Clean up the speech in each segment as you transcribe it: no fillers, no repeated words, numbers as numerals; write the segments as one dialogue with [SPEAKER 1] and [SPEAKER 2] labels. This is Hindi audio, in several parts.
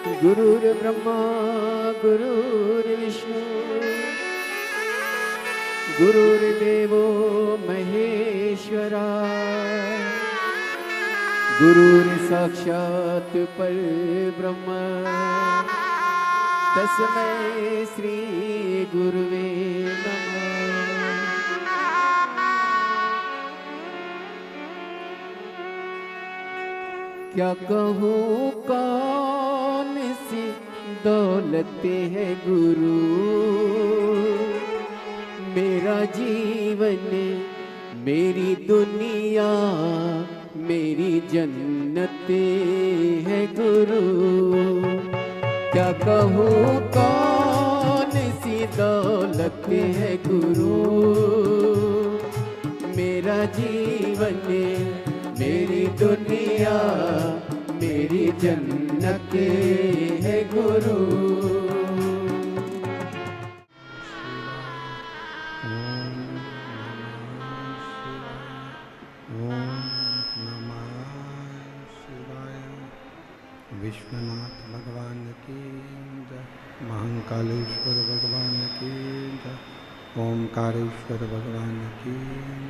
[SPEAKER 1] गुरुर्ब्रह्मा गुरुर्विष्णु गुरुर्देवो महेश्वरा गुरुर्साक्षात् परब्रह्म तस्मै श्री गुरुवे नमः। क्या कहूँ कौन सी दौलत है गुरु, मेरा जीवन मेरी दुनिया मेरी जन्नत है गुरु। क्या कहूँ कौन सी दौलत है गुरु, मेरा जीवन मेरी दुनिया मेरी जन्नत है गुरु।
[SPEAKER 2] विश्वनाथ भगवान की जय, महाकालेश्वर भगवान की जय, ओमकारेश्वर भगवान की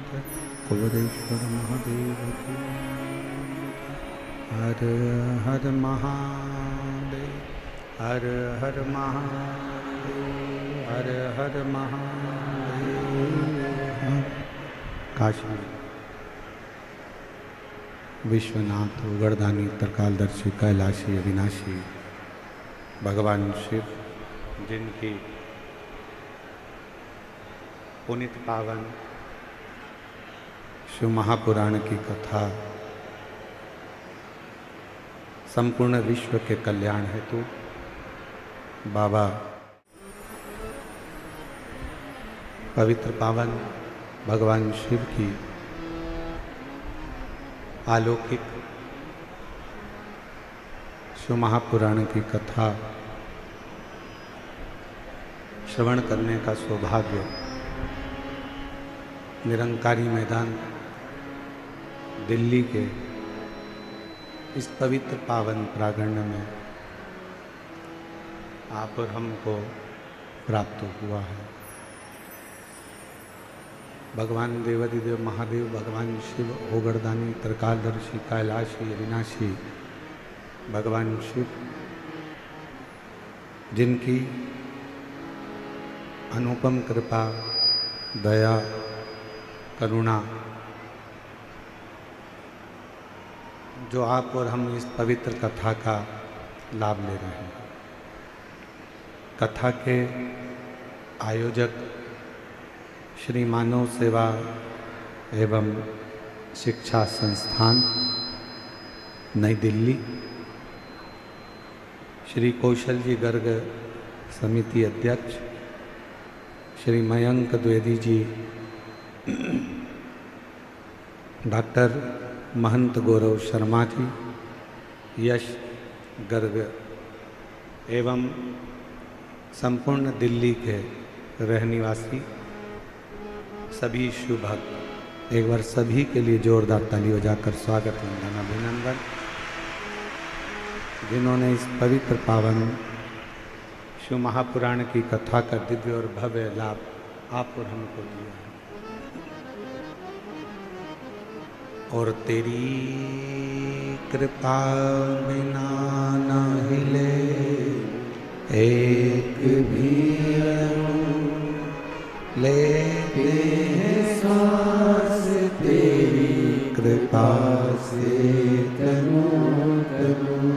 [SPEAKER 2] जय, कुबेरेश्वर महादेव की हर हर महादेव, हर हर महादेव, हर हर महादेव। काशी विश्वनाथ उगरदानी त्रिकालदर्शी कैलाशी अविनाशी भगवान शिव, जिनकी पुनित पावन शिव महापुराण की कथा संपूर्ण विश्व के कल्याण हेतु बाबा पवित्र पावन भगवान शिव की अलौकिक शिव महापुराण की कथा श्रवण करने का सौभाग्य निरंकारी मैदान दिल्ली के इस पवित्र पावन प्रांगण में आप और हमको प्राप्त हुआ है। भगवान देवादिदेव महादेव भगवान शिव ओगरदानी त्रिकालदर्शी कैलाशी अविनाशी भगवान शिव, जिनकी अनुपम कृपा दया करुणा जो आप और हम इस पवित्र कथा का लाभ ले रहे हैं। कथा के आयोजक श्री मानव सेवा एवं शिक्षा संस्थान नई दिल्ली, श्री कौशल जी गर्ग समिति अध्यक्ष श्री मयंक द्विवेदी जी, डॉक्टर महंत गौरव शर्मा जी, यश गर्ग एवं संपूर्ण दिल्ली के रहनिवासी सभी शिव भक्त, एक बार सभी के लिए जोरदार ताली बजाकर स्वागत वंदन अभिनंदन, जिन्होंने इस पवित्र पावन शिव महापुराण की कथा का दिव्य और भव्य लाभ आप और हमको दिया है। और तेरी कृपा बिना न हिले एक भी लेते सांस, तेरी कृपा से करूं करूं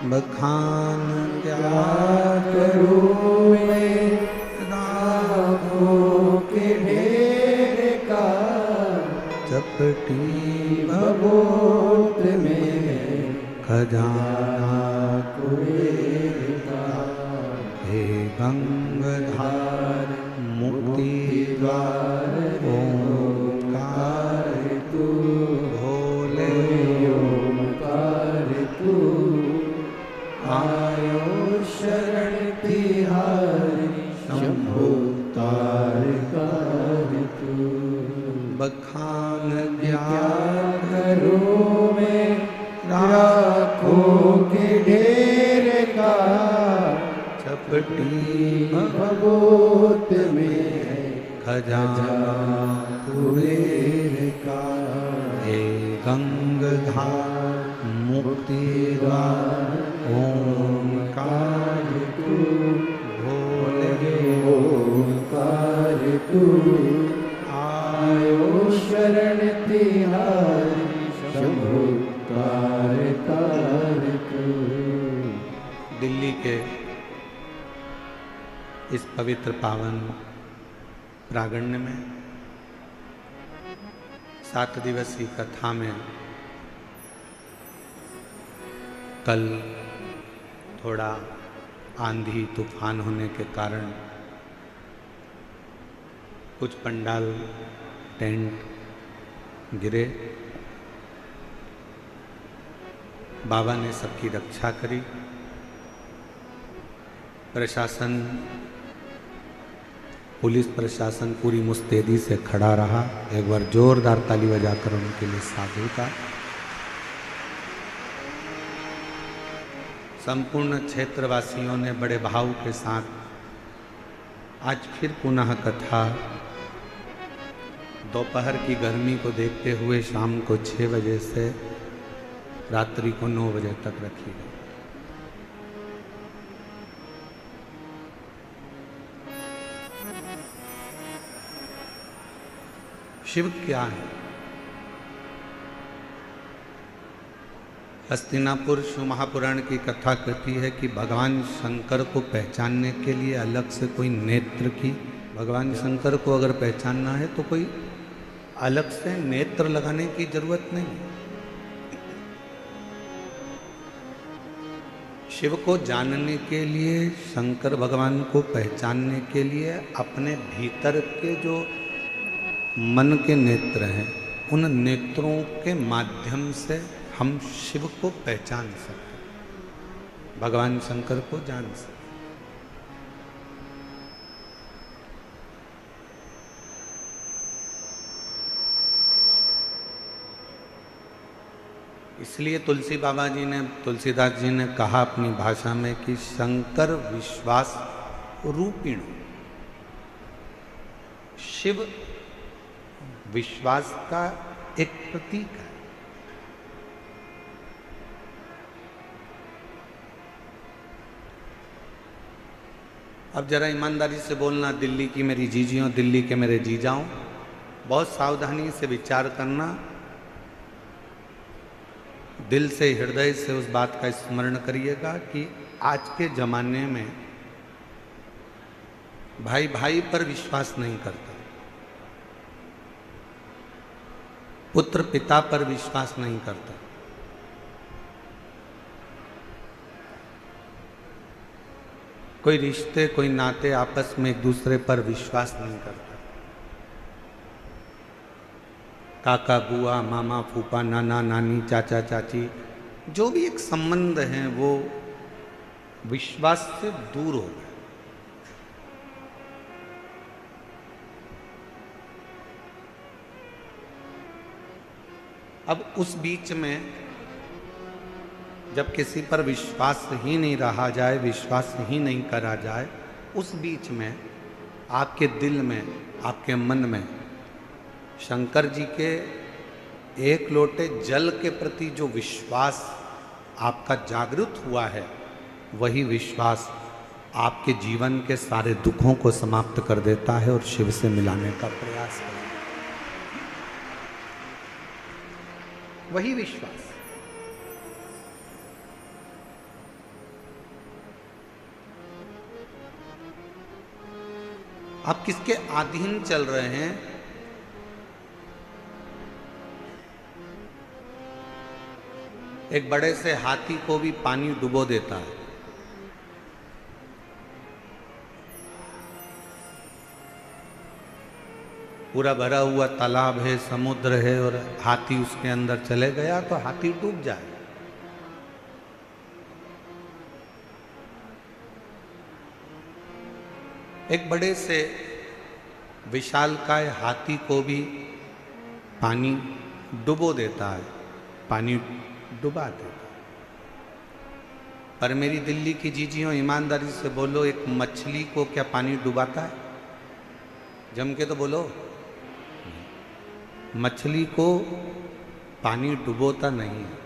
[SPEAKER 2] बखान क्या करूं मैं, राहों के ढेर का चपटी भभूत में खजाना कुबेर का। हे गंगाधार मुक्ति द्वार ओंकार तू, भोले ओंकार तू, आयो शरण तिहारी शंभो तारकार तू। बखान क्या करूं मैं, राखों के ढेर प्रकटी
[SPEAKER 1] भगवत में है
[SPEAKER 2] खजाना
[SPEAKER 1] पूरे का।
[SPEAKER 2] हे गंगाधार मुक्ति द्वार ओंकार तू भोले
[SPEAKER 1] ओंकार तू आयो शरण तिहारी शंभु कार तू।
[SPEAKER 2] दिल्ली के इस पवित्र पावन प्रांगण में 7 दिवसीय कथा में कल थोड़ा आंधी तूफान होने के कारण कुछ पंडाल टेंट गिरे। बाबा ने सबकी रक्षा करी। प्रशासन, पुलिस प्रशासन पूरी मुस्तैदी से खड़ा रहा। एक बार जोरदार ताली बजाकर उनके लिए साधु था। संपूर्ण क्षेत्रवासियों ने बड़े भाव के साथ आज फिर पुनः कथा दोपहर की गर्मी को देखते हुए शाम को 6 बजे से रात्रि को 9 बजे तक रखी गई। शिव क्या है? हस्तिनापुर शिव महापुराण की कथा कहती है कि भगवान शंकर को पहचानने के लिए अलग से कोई नेत्र की, भगवान शंकर को अगर पहचानना है तो कोई अलग से नेत्र लगाने की जरूरत नहीं। शिव को जानने के लिए, शंकर भगवान को पहचानने के लिए अपने भीतर के जो मन के नेत्र हैं, उन नेत्रों के माध्यम से हम शिव को पहचान सकते, भगवान शंकर को जान सकते। इसलिए तुलसी बाबा जी ने, तुलसीदास जी ने कहा अपनी भाषा में कि शंकर विश्वास रूपिण, शिव विश्वास का एक प्रतीक है। अब जरा ईमानदारी से बोलना, दिल्ली की मेरी जीजियों, दिल्ली के मेरे जीजाओं, बहुत सावधानी से विचार करना, दिल से, हृदय से उस बात का स्मरण करिएगा कि आज के जमाने में भाई भाई पर विश्वास नहीं करता, पुत्र पिता पर विश्वास नहीं करता, कोई रिश्ते, कोई नाते आपस में एक दूसरे पर विश्वास नहीं करता। काका बुआ, मामा फूफा, नाना नानी, चाचा चाची, जो भी एक संबंध है वो विश्वास से दूर हो गए। अब उस बीच में जब किसी पर विश्वास ही नहीं रहा जाए, विश्वास ही नहीं करा जाए, उस बीच में आपके दिल में, आपके मन में शंकर जी के एक लोटे जल के प्रति जो विश्वास आपका जागृत हुआ है, वही विश्वास आपके जीवन के सारे दुखों को समाप्त कर देता है और शिव से मिलाने का प्रयास करता है। वही विश्वास। आप किसके अधीन चल रहे हैं? एक बड़े से हाथी को भी पानी डुबो देता है। पूरा भरा हुआ तालाब है, समुद्र है और हाथी उसके अंदर चले गया तो हाथी डूब जाए। एक बड़े से विशालकाय हाथी को भी पानी डुबो देता है, पानी डुबा देता है। पर मेरी दिल्ली की जीजियों, ईमानदारी से बोलो, एक मछली को क्या पानी डुबाता है? जम के तो बोलो। मछली को पानी डुबोता नहीं है।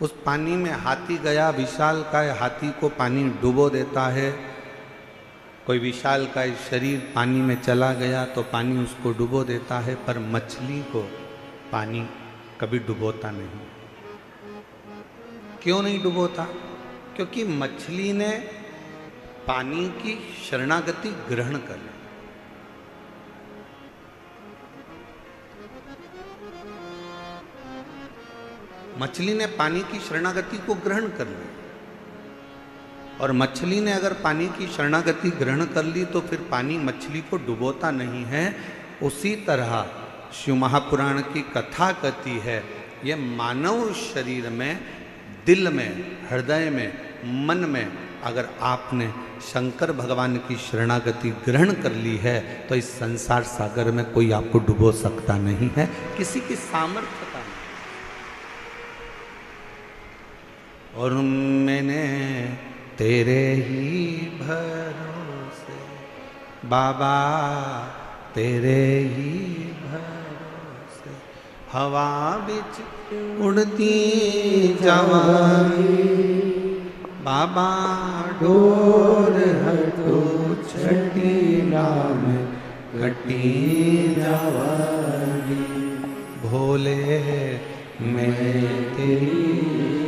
[SPEAKER 2] उस पानी में हाथी गया, विशालकाय हाथी को पानी डुबो देता है। कोई विशालकाय शरीर पानी में चला गया तो पानी उसको डुबो देता है, पर मछली को पानी कभी डुबोता नहीं। क्यों नहीं डुबोता? क्योंकि मछली ने पानी की शरणागति ग्रहण कर ली। मछली ने पानी की शरणागति को ग्रहण कर ली, और मछली ने अगर पानी की शरणागति ग्रहण कर ली तो फिर पानी मछली को डुबोता नहीं है। उसी तरह शिव महापुराण की कथा कहती है, ये मानव शरीर में, दिल में, हृदय में, मन में अगर आपने शंकर भगवान की शरणागति ग्रहण कर ली है तो इस संसार सागर में कोई आपको डुबो सकता नहीं है, किसी की सामर्थ्य का नहीं। और मैंने तेरे ही भरोसे बाबा, तेरे ही भरोसे हवा बिच उड़ती जवानी, बाबा
[SPEAKER 1] डोर हटो छठी नाम कटी जवानी,
[SPEAKER 2] भोले मैं तेरी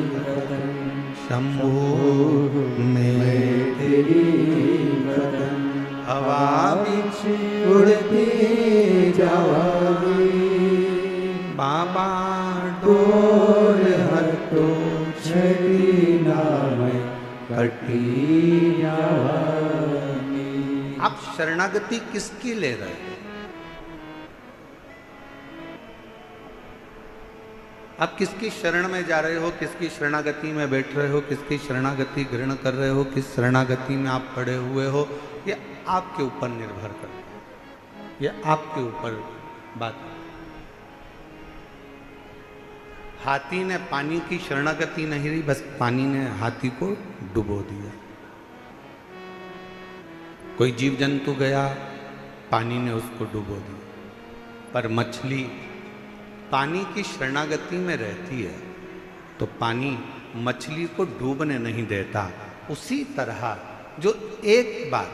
[SPEAKER 2] बदन, शंभू मैं
[SPEAKER 1] तेरी बदन,
[SPEAKER 2] हवा
[SPEAKER 1] बिच उड़ती जवानी,
[SPEAKER 2] बाबा
[SPEAKER 1] डोर हटो छठी नाम कटी जवानी।
[SPEAKER 2] आप शरणागति किसकी ले रहे हो? आप किसकी शरण में जा रहे हो? किसकी शरणागति में बैठ रहे हो? किसकी शरणागति ग्रहण कर रहे हो? किस शरणागति में आप पड़े हुए हो? ये आपके ऊपर निर्भर करता है, ये आपके ऊपर बात है। हाथी ने पानी की शरणागति नहीं रही, बस पानी ने हाथी को डुबो दिया। कोई जीव जंतु गया, पानी ने उसको डुबो दिया। पर मछली पानी की शरणागति में रहती है तो पानी मछली को डूबने नहीं देता। उसी तरह जो एक बार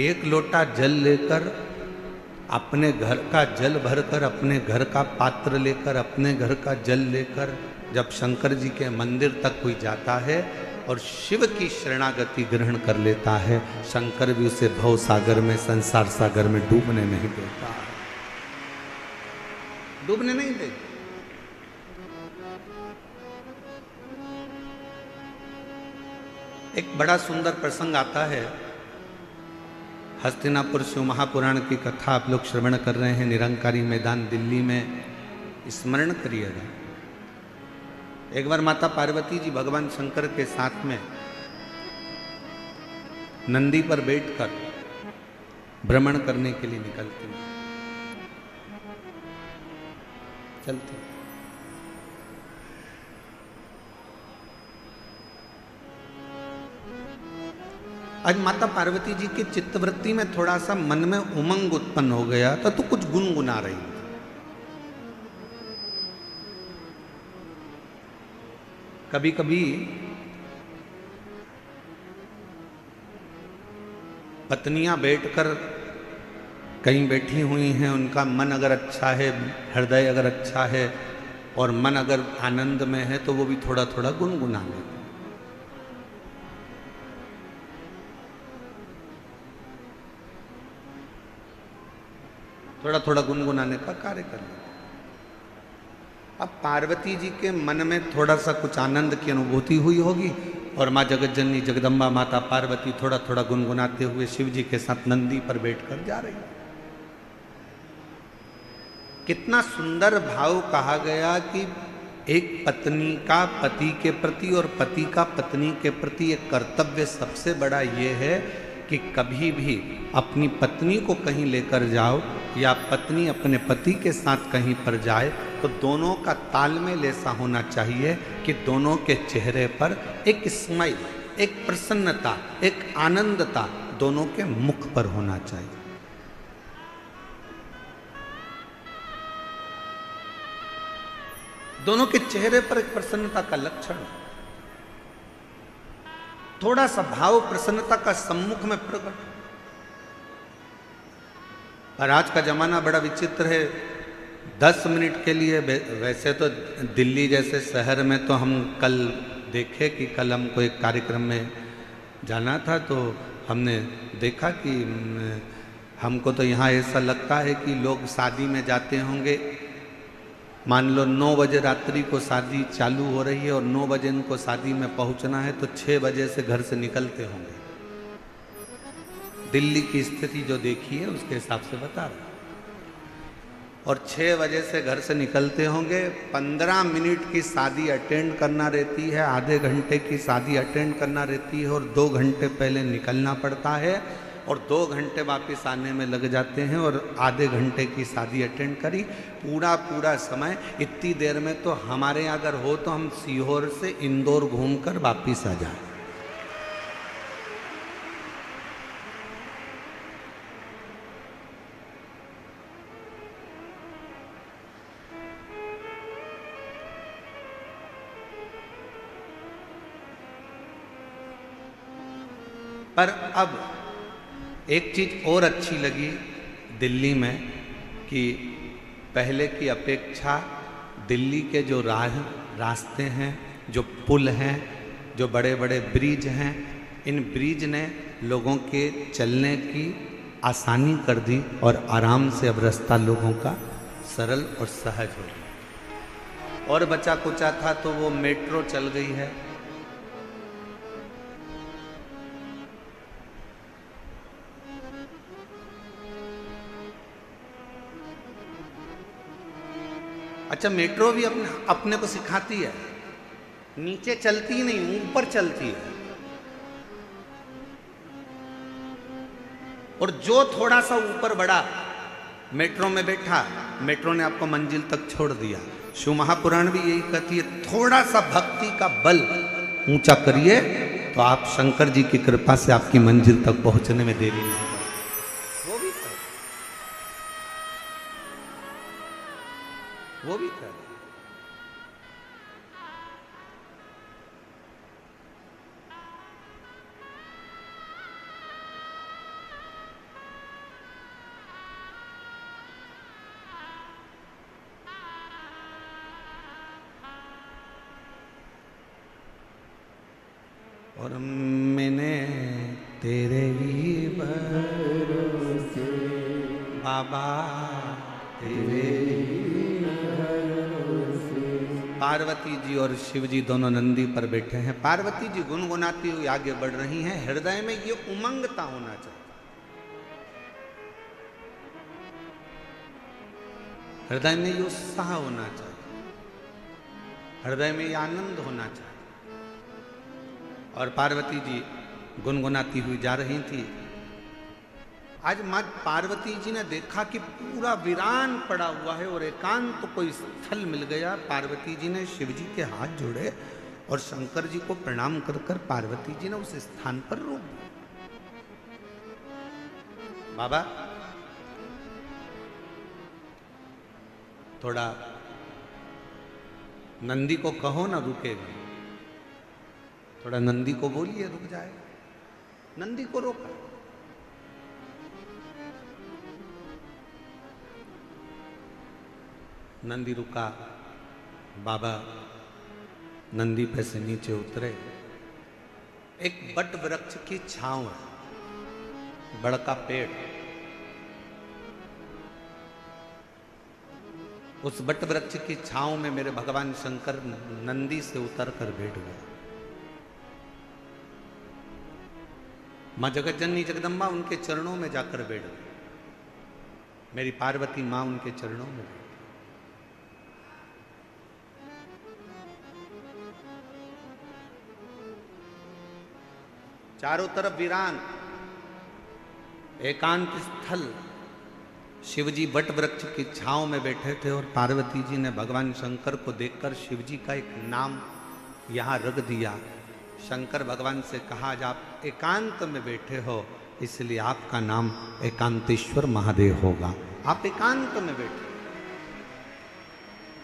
[SPEAKER 2] एक लोटा जल लेकर, अपने घर का जल भरकर, अपने घर का पात्र लेकर, अपने घर का जल लेकर जब शंकर जी के मंदिर तक कोई जाता है और शिव की शरणागति ग्रहण कर लेता है, शंकर भी उसे भव सागर में, संसार सागर में डूबने नहीं देता, डूबने नहीं देता। एक बड़ा सुंदर प्रसंग आता है, हस्तिनापुर शिव महापुराण की कथा आप लोग श्रवण कर रहे हैं, निरंकारी मैदान दिल्ली में, स्मरण करिएगा। एक बार माता पार्वती जी भगवान शंकर के साथ में नंदी पर बैठकर भ्रमण करने के लिए निकलती हैं, चलती। आज माता पार्वती जी के चित्तवृत्ति में थोड़ा सा मन में उमंग उत्पन्न हो गया था, तो कुछ गुनगुना रही थी। कभी कभी पत्नियां बैठकर कहीं बैठी हुई हैं, उनका मन अगर अच्छा है, हृदय अगर अच्छा है और मन अगर आनंद में है तो वो भी थोड़ा थोड़ा गुनगुना लेते, थोड़ा थोड़ा गुनगुनाने का कार्य कर लेते। अब पार्वती जी के मन में थोड़ा सा कुछ आनंद की अनुभूति हुई होगी और माँ जगत जननी जगदम्बा माता पार्वती थोड़ा थोड़ा गुनगुनाते हुए शिव जी के साथ नंदी पर बैठकर जा रही। कितना सुंदर भाव कहा गया कि एक पत्नी का पति के प्रति और पति का पत्नी के प्रति एक कर्तव्य सबसे बड़ा ये है कि कभी भी अपनी पत्नी को कहीं लेकर जाओ या पत्नी अपने पति के साथ कहीं पर जाए तो दोनों का तालमेल ऐसा होना चाहिए कि दोनों के चेहरे पर एक स्माइल, एक प्रसन्नता, एक आनंदता दोनों के मुख पर होना चाहिए। दोनों के चेहरे पर एक प्रसन्नता का लक्षण, थोड़ा सा भाव प्रसन्नता का सम्मुख में प्रकट। पर आज का जमाना बड़ा विचित्र है। 10 मिनट के लिए, वैसे तो दिल्ली जैसे शहर में तो हम कल देखे कि कल हमको एक कार्यक्रम में जाना था, तो हमने देखा कि हमको तो यहाँ ऐसा लगता है कि लोग शादी में जाते होंगे, मान लो 9 बजे रात्रि को शादी चालू हो रही है और 9 बजे इनको शादी में पहुंचना है, तो 6 बजे से घर से निकलते होंगे। दिल्ली की स्थिति जो देखी है उसके हिसाब से बता रहा। और 6 बजे से घर से निकलते होंगे, 15 मिनट की शादी अटेंड करना रहती है, आधे घंटे की शादी अटेंड करना रहती है, और 2 घंटे पहले निकलना पड़ता है, और 2 घंटे वापस आने में लग जाते हैं, और आधे घंटे की शादी अटेंड करी। पूरा समय इतनी देर में तो हमारे यहाँ अगर हो तो हम सीहोर से इंदौर घूमकर वापस आ जाए। पर अब एक चीज और अच्छी लगी दिल्ली में कि पहले की अपेक्षा दिल्ली के जो रास्ते हैं, जो पुल हैं, जो बड़े बड़े ब्रिज हैं, इन ब्रिज ने लोगों के चलने की आसानी कर दी और आराम से अब रास्ता लोगों का सरल और सहज हो गया। और बचा कुचा था तो वो मेट्रो चल गई है। अच्छा, मेट्रो भी अपने को सिखाती है, नीचे चलती नहीं, ऊपर चलती है। और जो थोड़ा सा ऊपर बढ़ा, मेट्रो में बैठा, मेट्रो ने आपको मंजिल तक छोड़ दिया। शिव महापुराण भी यही कहती है, थोड़ा सा भक्ति का बल ऊंचा करिए तो आप शंकर जी की कृपा से आपकी मंजिल तक पहुंचने में देरी नहीं। वो भी कर। और मैंने तेरे ही भरोसे बाबा, तेरे पार्वती जी और शिव जी दोनों नंदी पर बैठे हैं। पार्वती जी गुनगुनाती हुई आगे बढ़ रही हैं। हृदय में ये उमंगता होना चाहिए, हृदय में ये उत्साह होना चाहिए, हृदय में ये आनंद होना चाहिए। और पार्वती जी गुनगुनाती हुई जा रही थी। आज माँ पार्वती जी ने देखा कि पूरा वीरान पड़ा हुआ है और एकांत तो कोई स्थल मिल गया। पार्वती जी ने शिव जी के हाथ जोड़े और शंकर जी को प्रणाम कर कर पार्वती जी ने उस स्थान पर रोक दिया। बाबा थोड़ा नंदी को कहो ना रुकेगा, थोड़ा नंदी को बोलिए रुक जाए। नंदी को रोका। नंदी रुका। बाबा नंदी पे से नीचे उतरे। एक बट वृक्ष की छांव है, बड़का पेड़। उस बट वृक्ष की छांव में मेरे भगवान शंकर नंदी से उतर कर बैठ गए। मां जगत जननी जगदम्बा उनके चरणों में जाकर बैठ गई। मेरी पार्वती मां उनके चरणों में बैठी। चारों तरफ वीरान, एकांत स्थल, शिवजी वट वृक्ष की छांव में बैठे थे और पार्वती जी ने भगवान शंकर को देखकर शिवजी का एक नाम यहाँ रख दिया। शंकर भगवान से कहा, आज आप एकांत में बैठे हो इसलिए आपका नाम एकांतेश्वर महादेव होगा। आप एकांत में बैठे।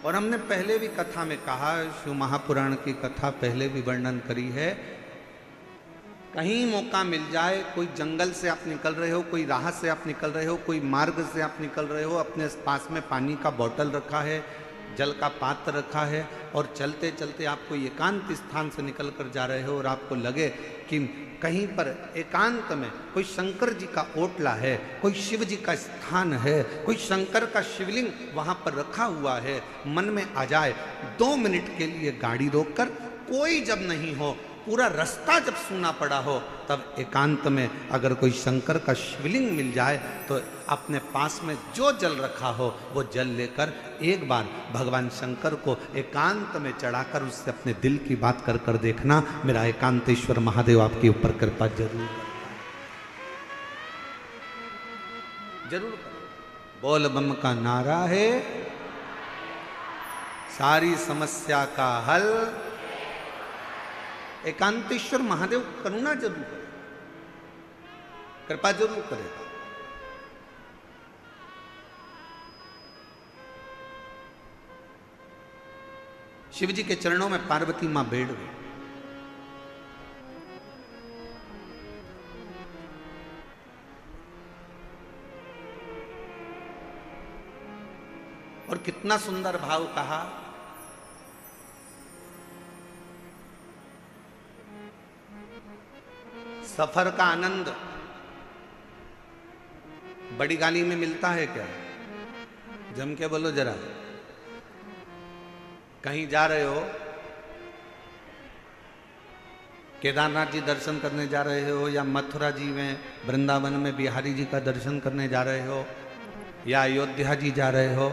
[SPEAKER 2] और हमने पहले भी कथा में कहा, शिव महापुराण की कथा पहले भी वर्णन करी है, कहीं मौका मिल जाए, कोई जंगल से आप निकल रहे हो, कोई राह से आप निकल रहे हो, कोई मार्ग से आप निकल रहे हो, अपने पास में पानी का बोतल रखा है, जल का पात्र रखा है और चलते चलते आप कोई एकांत स्थान से निकल कर जा रहे हो और आपको लगे कि कहीं पर एकांत में कोई शंकर जी का ओटला है, कोई शिव जी का स्थान है, कोई शंकर का शिवलिंग वहाँ पर रखा हुआ है, मन में आ जाए 2 मिनट के लिए गाड़ी रोककर, कोई जब नहीं हो, पूरा रास्ता जब सूना पड़ा हो, तब एकांत में अगर कोई शंकर का शिवलिंग मिल जाए तो अपने पास में जो जल रखा हो वो जल लेकर एक बार भगवान शंकर को एकांत में चढ़ाकर उससे अपने दिल की बात कर कर देखना। मेरा एकांतेश्वर महादेव आपके ऊपर कृपा जरूर जरूर करें। बोल बम का नारा है, सारी समस्या का हल एकांतेश्वर महादेव करुणा जरूर करे, कृपा जरूर करेगा। शिव जी के चरणों में पार्वती मां बैठ गई। और कितना सुंदर भाव कहा, सफर का आनंद बड़ी गाड़ी में मिलता है क्या? जम के बोलो जरा। कहीं जा रहे हो, केदारनाथ जी दर्शन करने जा रहे हो, या मथुरा जी में वृंदावन में बिहारी जी का दर्शन करने जा रहे हो, या अयोध्या जी जा रहे हो,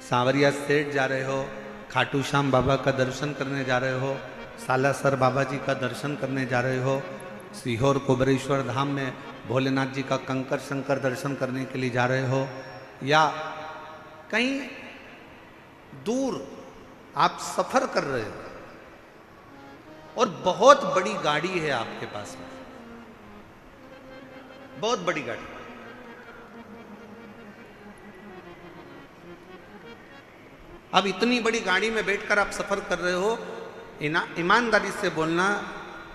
[SPEAKER 2] सांवरिया सेठ जा रहे हो, खाटू श्याम बाबा का दर्शन करने जा रहे हो, सालासर बाबा जी का दर्शन करने जा रहे हो, सीहोर कुबरेश्वर धाम में भोलेनाथ जी का कंकर शंकर दर्शन करने के लिए जा रहे हो, या कहीं दूर आप सफर कर रहे हो और बहुत बड़ी गाड़ी है आपके पास में, बहुत बड़ी गाड़ी। अब इतनी बड़ी गाड़ी में बैठकर आप सफर कर रहे हो, ईमानदारी से बोलना,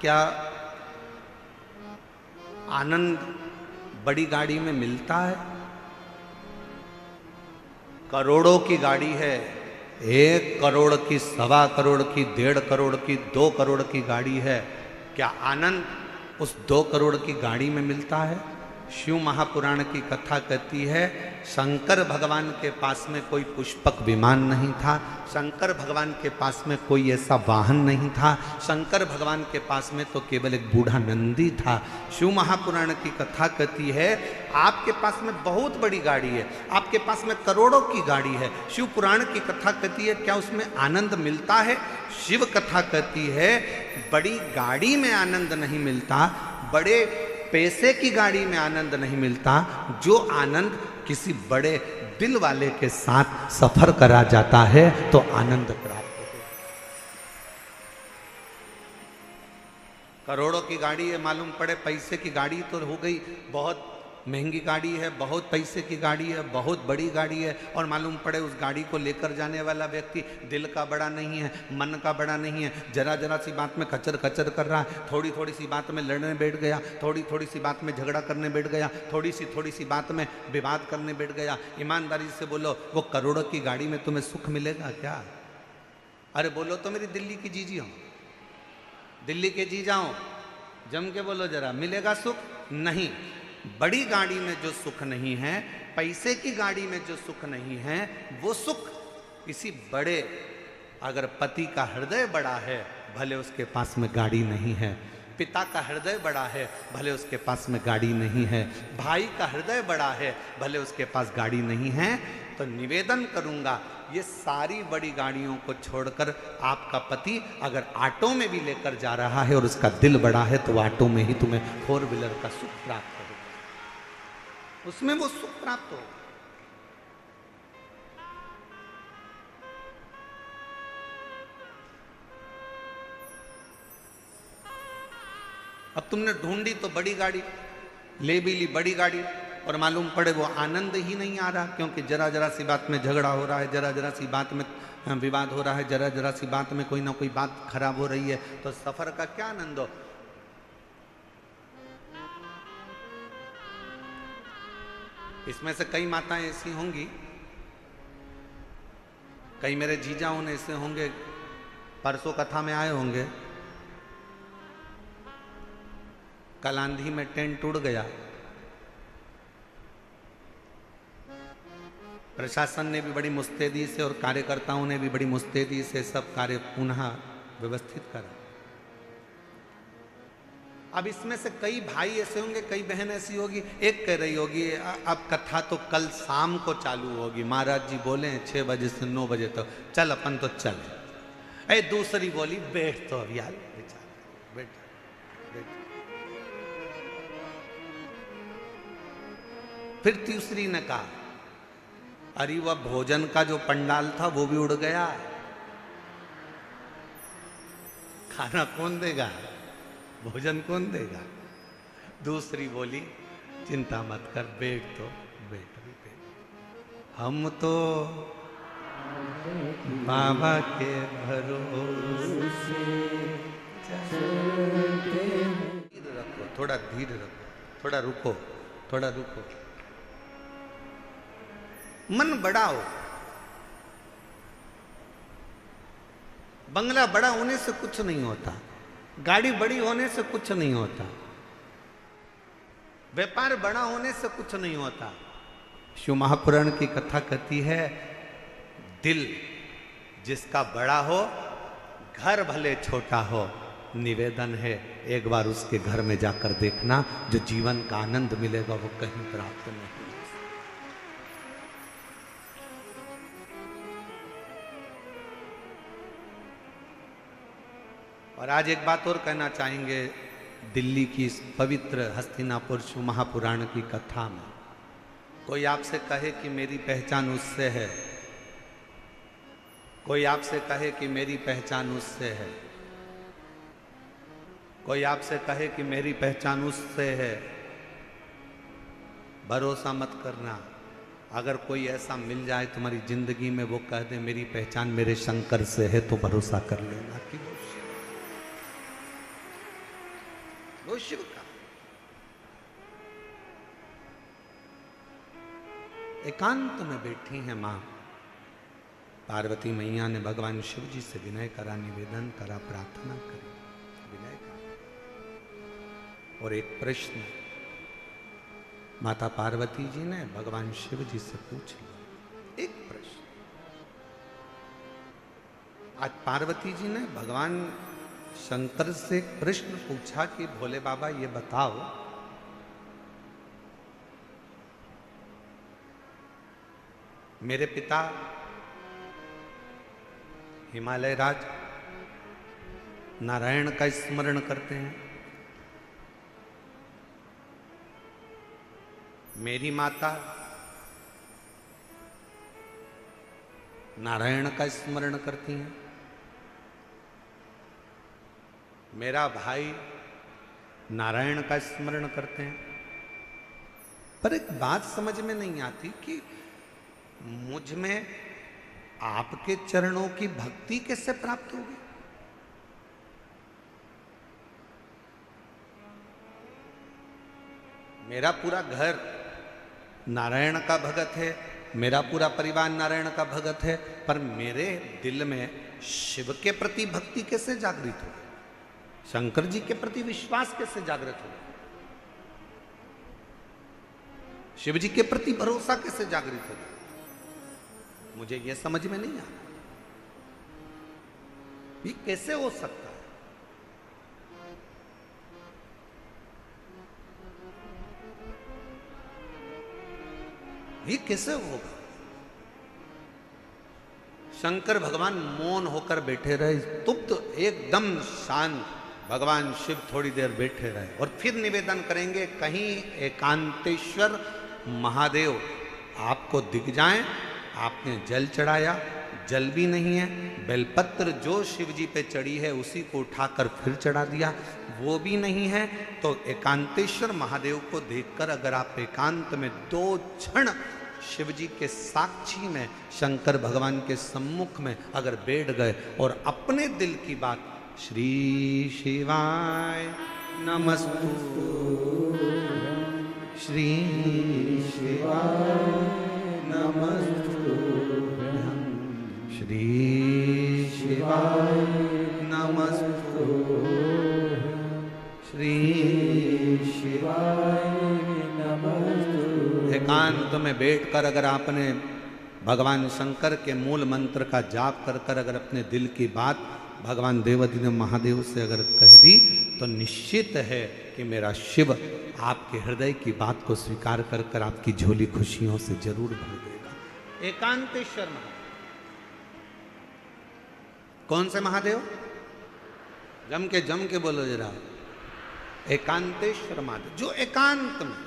[SPEAKER 2] क्या आनंद बड़ी गाड़ी में मिलता है? करोड़ों की गाड़ी है, 1 करोड़ की, 1.25 करोड़ की, 1.5 करोड़ की, 2 करोड़ की गाड़ी है, क्या आनंद उस 2 करोड़ की गाड़ी में मिलता है? शिव महापुराण की कथा कहती है, शंकर भगवान के पास में कोई पुष्पक विमान नहीं था, शंकर भगवान के पास में कोई ऐसा वाहन नहीं था, शंकर भगवान के पास में तो केवल एक बूढ़ा नंदी था। शिव महापुराण की कथा कहती है, आपके पास में बहुत बड़ी गाड़ी है, आपके पास में करोड़ों की गाड़ी है, शिव पुराण की कथा कहती है, क्या उसमें आनंद मिलता है? शिव कथा कहती है, बड़ी गाड़ी में आनंद नहीं मिलता, बड़े पैसे की गाड़ी में आनंद नहीं मिलता, जो आनंद किसी बड़े दिल वाले के साथ सफर करा जाता है तो आनंद प्राप्त होता है। करोड़ों की गाड़ी है, मालूम पड़े पैसे की गाड़ी तो हो गई, बहुत महंगी गाड़ी है, बहुत पैसे की गाड़ी है, बहुत बड़ी गाड़ी है, और मालूम पड़े उस गाड़ी को लेकर जाने वाला व्यक्ति दिल का बड़ा नहीं है, मन का बड़ा नहीं है, जरा जरा सी बात में खचर खचर कर रहा है, थोड़ी थोड़ी सी बात में लड़ने बैठ गया, थोड़ी थोड़ी सी बात में झगड़ा करने बैठ गया, थोड़ी सी बात में विवाद करने बैठ गया। ईमानदारी से बोलो, वो करोड़ों की गाड़ी में तुम्हें सुख मिलेगा क्या? अरे बोलो तो मेरी दिल्ली की जीजी हो, दिल्ली के जी जाओ, जम के बोलो जरा, मिलेगा सुख? नहीं। बड़ी गाड़ी में जो सुख नहीं है, पैसे की गाड़ी में जो सुख नहीं है, वो सुख किसी बड़े, अगर पति का हृदय बड़ा है भले उसके पास में गाड़ी नहीं है, पिता का हृदय बड़ा है भले उसके पास में गाड़ी नहीं है, भाई का हृदय बड़ा है भले उसके पास गाड़ी नहीं है, तो निवेदन करूंगा, ये सारी बड़ी गाड़ियों को छोड़कर आपका पति अगर ऑटो में भी लेकर जा रहा है और उसका दिल बड़ा है, तो ऑटो में ही तुम्हें 4 व्हीलर का सुख प्राप्त होगा। उसमें वो सुख प्राप्त हो। अब तुमने ढूंढी तो बड़ी गाड़ी, ले भी ली बड़ी गाड़ी, और मालूम पड़े वो आनंद ही नहीं आ रहा, क्योंकि जरा जरा सी बात में झगड़ा हो रहा है, जरा जरा सी बात में विवाद हो रहा है, जरा जरा सी बात में कोई ना कोई बात खराब हो रही है, तो सफर का क्या आनंद हो। इसमें से कई माताएं ऐसी होंगी, कई मेरे जीजा उन ऐसे होंगे, परसों कथा में आए होंगे, कल आंधी में टेंट उड़ गया, प्रशासन ने भी बड़ी मुस्तैदी से और कार्यकर्ताओं ने भी बड़ी मुस्तैदी से सब कार्य पुनः व्यवस्थित करा। अब इसमें से कई भाई ऐसे होंगे, कई बहन ऐसी होगी, एक कह रही होगी अब कथा तो कल शाम को चालू होगी, महाराज जी बोले 6 बजे से 9 बजे तक, चल अपन तो चल। अरे दूसरी बोली बैठ तो अब यार, बैठ बैठ। फिर तीसरी ने कहा अरे वह भोजन का जो पंडाल था वो भी उड़ गया, खाना कौन देगा, भोजन कौन देगा। दूसरी बोली चिंता मत कर, बैठ तो बैठ भी बैठ, हम तो बाबा के भरोसे धीर रखो, थोड़ा धीर रखो, थोड़ा रुको, थोड़ा रुको, मन बढ़ाओ। बंगला बड़ा होने से कुछ नहीं होता, गाड़ी बड़ी होने से कुछ नहीं होता, व्यापार बड़ा होने से कुछ नहीं होता। शिव महापुराण की कथा कहती है दिल जिसका बड़ा हो, घर भले छोटा हो, निवेदन है एक बार उसके घर में जाकर देखना, जो जीवन का आनंद मिलेगा वो कहीं प्राप्त नहीं। और आज एक बात और कहना चाहेंगे, दिल्ली की इस पवित्र हस्तिनापुर शिव महापुराण की कथा में कोई आपसे कहे कि मेरी पहचान उससे है, कोई आपसे कहे कि मेरी पहचान उससे है, कोई आपसे कहे कि मेरी पहचान उससे है, भरोसा मत करना। अगर कोई ऐसा मिल जाए तुम्हारी जिंदगी में, वो कह दे मेरी पहचान मेरे शंकर से है, तो भरोसा कर लेना कि वो शिव का। एकांत में बैठी हैं मां पार्वती मैया ने भगवान शिव जी से विनय करा, निवेदन करा, प्रार्थना करी, विनय करा। और एक प्रश्न माता पार्वती जी ने भगवान शिव जी से पूछ लिया, एक प्रश्न। आज पार्वती जी ने भगवान शंकर से एक प्रश्न पूछा कि भोले बाबा ये बताओ, मेरे पिता हिमालय राज नारायण का स्मरण करते हैं, मेरी माता नारायण का स्मरण करती हैं, मेरा भाई नारायण का स्मरण करते हैं। पर एक बात समझ में नहीं आती कि मुझ में आपके चरणों की भक्ति कैसे प्राप्त होगी। मेरा पूरा घर नारायण का भगत है, मेरा पूरा परिवार नारायण का भगत है, पर मेरे दिल में शिव के प्रति भक्ति कैसे जागृत हो, शंकर जी के प्रति विश्वास कैसे जागृत हो, शिव जी के प्रति भरोसा कैसे जागृत हो, मुझे यह समझ में नहीं आता। ये कैसे हो सकता है? ये कैसे होगा? शंकर भगवान मौन होकर बैठे रहे, स्तुप्त एकदम शांत। भगवान शिव थोड़ी देर बैठे रहे और फिर निवेदन करेंगे, कहीं एकांतेश्वर महादेव आपको दिख जाएं, आपने जल चढ़ाया, जल भी नहीं है, बेलपत्र जो शिव जी पे चढ़ी है उसी को उठाकर फिर चढ़ा दिया, वो भी नहीं है, तो एकांतेश्वर महादेव को देखकर अगर आप एकांत में 2 क्षण शिव जी के साक्षी में, शंकर भगवान के सम्मुख में अगर बैठ गए और अपने दिल की बात, श्री शिवाय नमस्तु, श्री
[SPEAKER 1] शिवाय नमस्तु,
[SPEAKER 2] श्री
[SPEAKER 1] शिवाय
[SPEAKER 2] नमस्तु, श्री
[SPEAKER 1] शिवाय नमस्तु।
[SPEAKER 2] एकांत में बैठकर अगर आपने भगवान शंकर के मूल मंत्र का जाप कर कर अगर अपने दिल की बात भगवान देवाधिदेव महादेव से अगर कह दी, तो निश्चित है कि मेरा शिव आपके हृदय की बात को स्वीकार कर कर आपकी झोली खुशियों से जरूर भर देगा। एकांतेश्वर महादेव। कौन से महादेव? जम के बोलो जरा। एकांतेश्वर महादेव, जो एकांत में,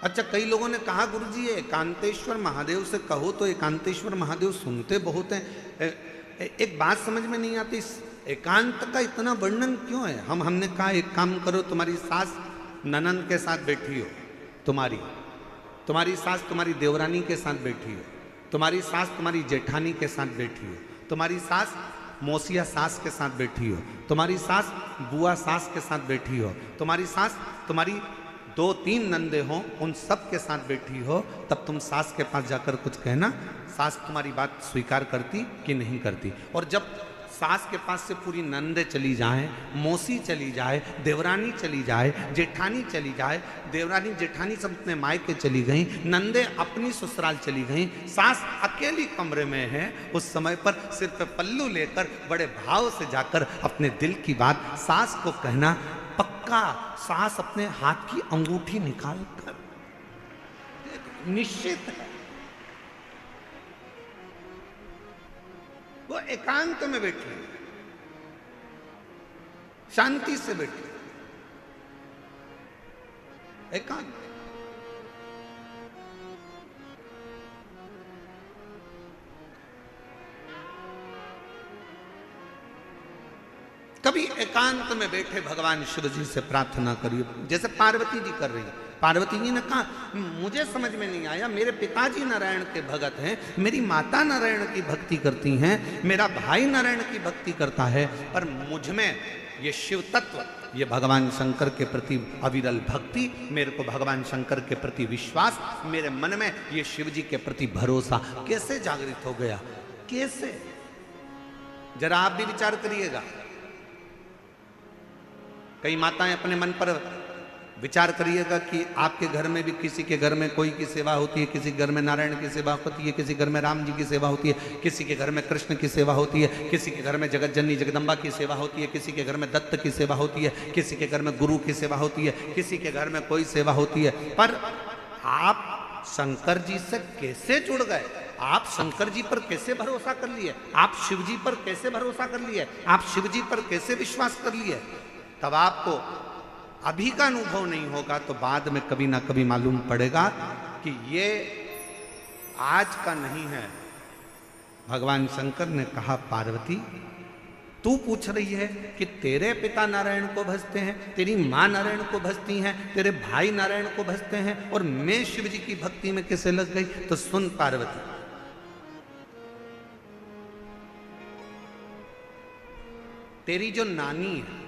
[SPEAKER 2] अच्छा कई लोगों ने कहा गुरुजी ये एकांतेश्वर महादेव से कहो तो एकांतेश्वर महादेव सुनते बहुत हैं। एक बात समझ में नहीं आती, एकांत का इतना वर्णन क्यों है? हमने कहा एक काम करो, तुम्हारी सास ननंद के साथ बैठी हो, तुम्हारी सास तुम्हारी देवरानी के साथ बैठी हो, तुम्हारी सास तुम्हारी जेठानी के साथ बैठी हो, तुम्हारी सास मौसिया सास के साथ बैठी हो, तुम्हारी सास बुआ सास के साथ बैठी हो, तुम्हारी सास तुम्हारी 2-3 नंदे हों, उन सब के साथ बैठी हो, तब तुम सास के पास जाकर कुछ कहना, सास तुम्हारी बात स्वीकार करती कि नहीं करती। और जब सास के पास से पूरी नंदे चली जाए, मौसी चली जाए, देवरानी चली जाए, जेठानी चली जाए, देवरानी जेठानी सब अपने मायके चली गई, नंदे अपनी ससुराल चली गई, सास अकेली कमरे में है, उस समय पर सिर पे पल्लू लेकर बड़े भाव से जाकर अपने दिल की बात सास को कहना, पक्का सास अपने हाथ की अंगूठी निकाल कर, निश्चित है वो एकांत में बैठी, शांति से बैठी, एकांत। कभी एकांत में बैठे भगवान शिव जी से प्रार्थना करिए, जैसे पार्वती जी कर रही है। पार्वती जी ने कहा मुझे समझ में नहीं आया, मेरे पिताजी नारायण के भगत हैं, मेरी माता नारायण की भक्ति करती हैं, मेरा भाई नारायण की भक्ति करता है, पर मुझ में ये शिव तत्व, ये भगवान शंकर के प्रति अविरल भक्ति, मेरे को भगवान शंकर के प्रति विश्वास, मेरे मन में ये शिव जी के प्रति भरोसा कैसे जागृत हो गया? कैसे? जरा आप भी विचार करिएगा। कई माताएं अपने मन पर विचार करिएगा कि आपके घर में भी किसी के घर में कोई की सेवा होती है, किसी के घर में नारायण की सेवा होती है, किसी के घर में राम जी की सेवा होती है, किसी के घर में कृष्ण की सेवा होती है, किसी के घर में जगत जननी जगदम्बा की सेवा होती है, किसी के घर में दत्त की सेवा होती है, किसी के घर में गुरु की सेवा होती है, किसी के घर में कोई सेवा होती है। पर आप शंकर जी से कैसे जुड़ गए? आप शंकर जी पर कैसे भरोसा कर लिए? आप शिव जी पर कैसे भरोसा कर लिए? आप शिव जी पर कैसे विश्वास कर लिए? तब आपको अभी का अनुभव नहीं होगा तो बाद में कभी ना कभी मालूम पड़ेगा कि ये आज का नहीं है। भगवान शंकर ने कहा पार्वती तू पूछ रही है कि तेरे पिता नारायण को भजते हैं, तेरी माँ नारायण को भजती हैं, तेरे भाई नारायण को भजते हैं और मैं शिव जी की भक्ति में कैसे लग गई? तो सुन पार्वती, तेरी जो नानी है,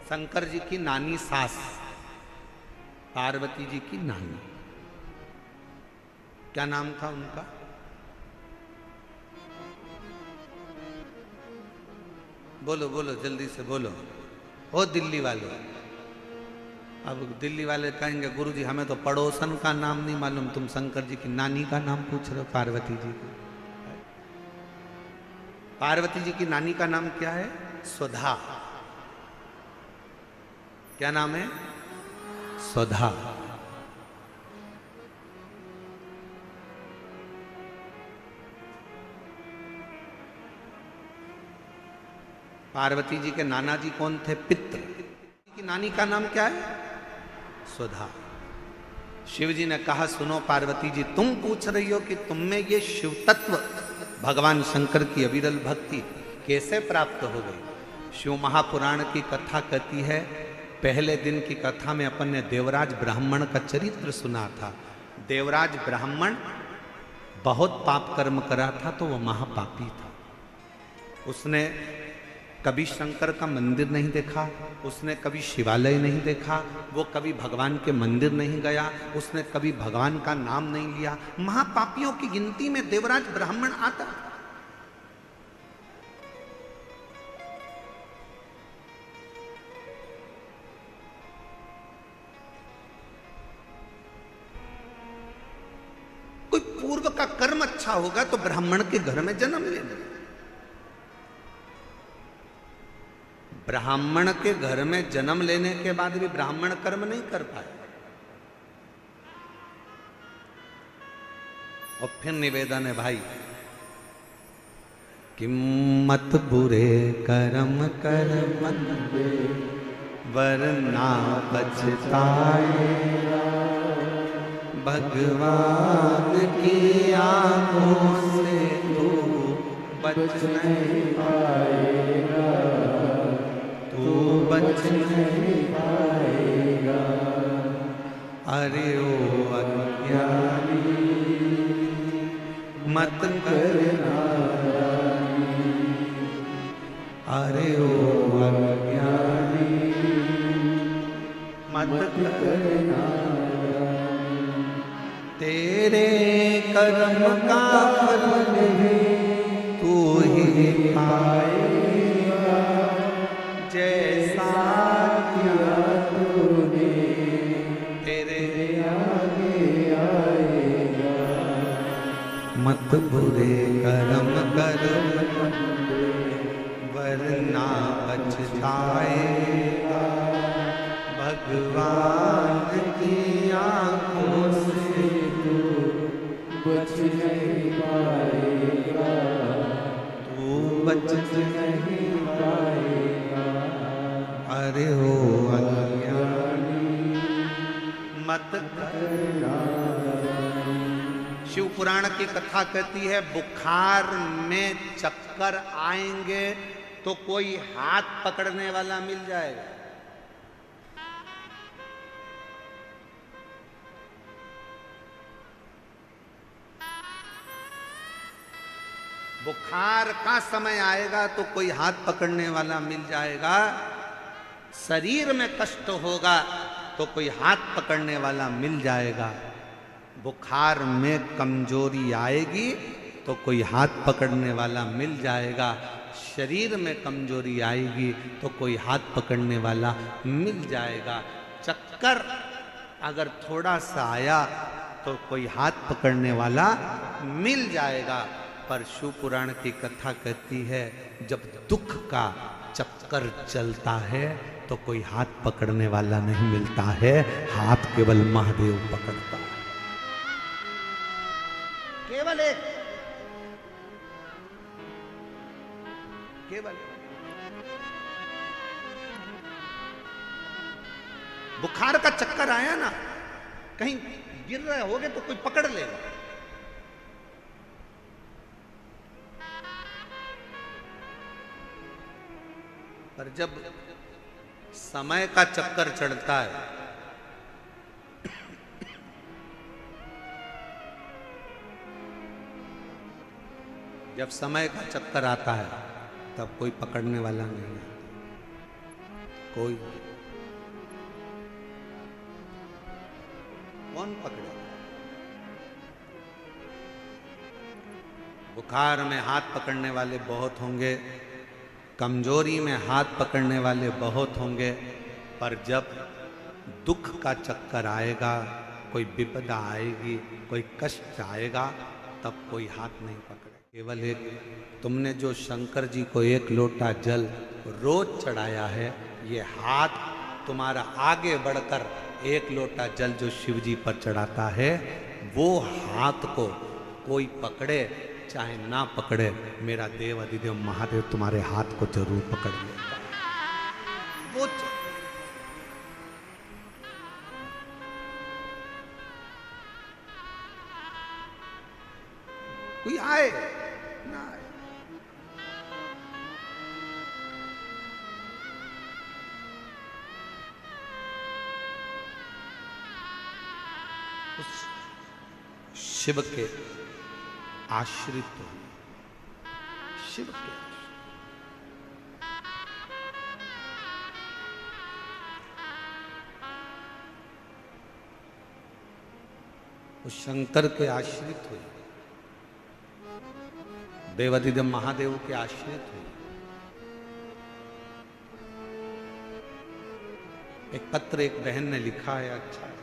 [SPEAKER 2] शंकर जी की नानी सास, पार्वती जी की नानी, क्या नाम था उनका? बोलो बोलो जल्दी से बोलो। ओ दिल्ली वाले, अब दिल्ली वाले कहेंगे गुरुजी हमें तो पड़ोसन का नाम नहीं मालूम, तुम शंकर जी की नानी का नाम पूछ रहे हो, पार्वती जी का। पार्वती जी की नानी का नाम क्या है? सुधा। क्या नाम है? स्वधा। पार्वती जी के नाना जी कौन थे? पित्र। की नानी का नाम क्या है? स्वधा। शिव जी ने कहा, सुनो पार्वती जी, तुम पूछ रही हो कि तुम में ये शिव तत्व, भगवान शंकर की अविरल भक्ति कैसे प्राप्त हो गई? शिव महापुराण की कथा कहती है, पहले दिन की कथा में अपन ने देवराज ब्राह्मण का चरित्र सुना था। देवराज ब्राह्मण बहुत पाप कर्म करा था, तो वह महापापी था। उसने कभी शंकर का मंदिर नहीं देखा, उसने कभी शिवालय नहीं देखा, वो कभी भगवान के मंदिर नहीं गया, उसने कभी भगवान का नाम नहीं लिया। महापापियों की गिनती में देवराज ब्राह्मण आता। कोई पूर्व का कर्म अच्छा होगा तो ब्राह्मण के घर में जन्म लेना। ब्राह्मण के घर में जन्म लेने के बाद भी ब्राह्मण कर्म नहीं कर पाए। और फिर निवेदन है भाई कि मत बुरे कर्म कर बंदे वरना पछताएगा, भगवान की आंखों से तू बच नहीं पाएगा, तू बच नहीं पाएगा। अरे ओ अज्ञानी मत करना, अरे ओ अज्ञानी मत करना, तेरे कर्म का फल तू ही पाएगा, जैसा किया तूने तेरे आगे आएगा। मत बुरे कर्म कर वरना पछताएगा, भगवान की आंखों से तू बच नहीं पाएगा, तू बच नहीं पाएगा। अरे हो अज्ञानी मत करना। शिव पुराण की कथा कहती है, बुखार में चक्कर आएंगे तो कोई हाथ पकड़ने वाला मिल जाएगा। बुखार का समय आएगा तो कोई हाथ पकड़ने वाला मिल जाएगा। शरीर में कष्ट होगा तो कोई हाथ पकड़ने वाला मिल जाएगा। बुखार में कमजोरी आएगी तो कोई हाथ पकड़ने वाला मिल जाएगा। शरीर में कमजोरी आएगी तो कोई हाथ पकड़ने वाला मिल जाएगा। चक्कर अगर थोड़ा सा आया तो कोई हाथ पकड़ने वाला मिल जाएगा। पर शिव पुराण की कथा कहती है, जब दुख का चक्कर चलता है तो कोई हाथ पकड़ने वाला नहीं मिलता है, हाथ केवल महादेव पकड़ता है। केवल एक, केवल बुखार का चक्कर आया ना, कहीं गिर रहे होगे तो कोई पकड़ लेगा। पर जब समय का चक्कर चढ़ता है, जब समय का चक्कर आता है तब कोई पकड़ने वाला नहीं है। कोई कौन पकड़े? बुखार में हाथ पकड़ने वाले बहुत होंगे, कमजोरी में हाथ पकड़ने वाले बहुत होंगे, पर जब दुख का चक्कर आएगा, कोई विपदा आएगी, कोई कष्ट आएगा, तब कोई हाथ नहीं पकड़े। केवल एक, तुमने जो शंकर जी को एक लोटा जल रोज चढ़ाया है, ये हाथ तुम्हारा आगे बढ़कर एक लोटा जल जो शिव जी पर चढ़ाता है, वो हाथ को कोई पकड़े चाहे ना पकड़े, मेरा देव अधिदेव महादेव तुम्हारे हाथ को जरूर पकड़ लेगा। वो कोई आए ना आए, उस शिव के आश्रित हो, शिव के आश्रित। उस शंकर के आश्रित हुई, देवाधिदेव महादेव के आश्रित हुई। एक पत्र एक बहन ने लिखा है, अच्छा है।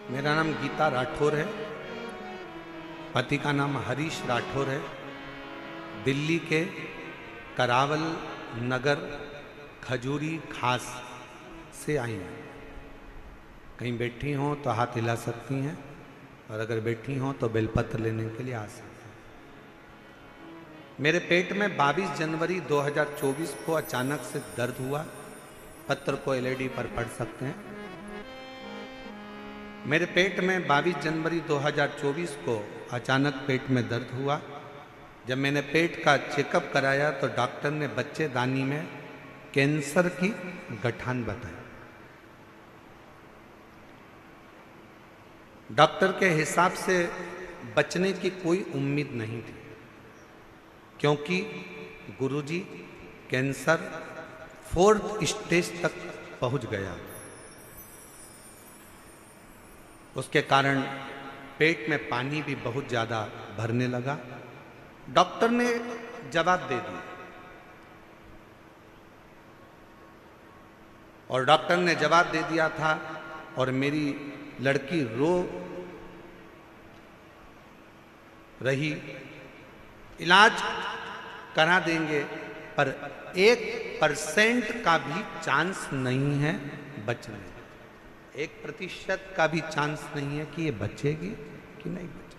[SPEAKER 2] मेरा नाम गीता राठौर है, पति का नाम हरीश राठौर है। दिल्ली के करावल नगर खजूरी खास से आई हैं। कहीं बैठी हों तो हाथ हिला सकती हैं, और अगर बैठी हों तो बेलपत्र लेने के लिए आ सकती हैं। मेरे पेट में 22 जनवरी 2024 को अचानक से दर्द हुआ। पत्र को एलईडी पर पढ़ सकते हैं। मेरे पेट में 22 जनवरी 2024 को अचानक पेट में दर्द हुआ। जब मैंने पेट का चेकअप कराया तो डॉक्टर ने बच्चेदानी में कैंसर की गठान बताई। डॉक्टर के हिसाब से बचने की कोई उम्मीद नहीं थी, क्योंकि गुरुजी कैंसर 4th स्टेज तक पहुंच गया। उसके कारण पेट में पानी भी बहुत ज़्यादा भरने लगा। डॉक्टर ने जवाब दे दिया, और डॉक्टर ने जवाब दे दिया था, और मेरी लड़की रो रही, इलाज करा देंगे पर 1% का भी चांस नहीं है बचने, 1% का भी चांस नहीं है कि ये बचेगी कि नहीं बचेगी।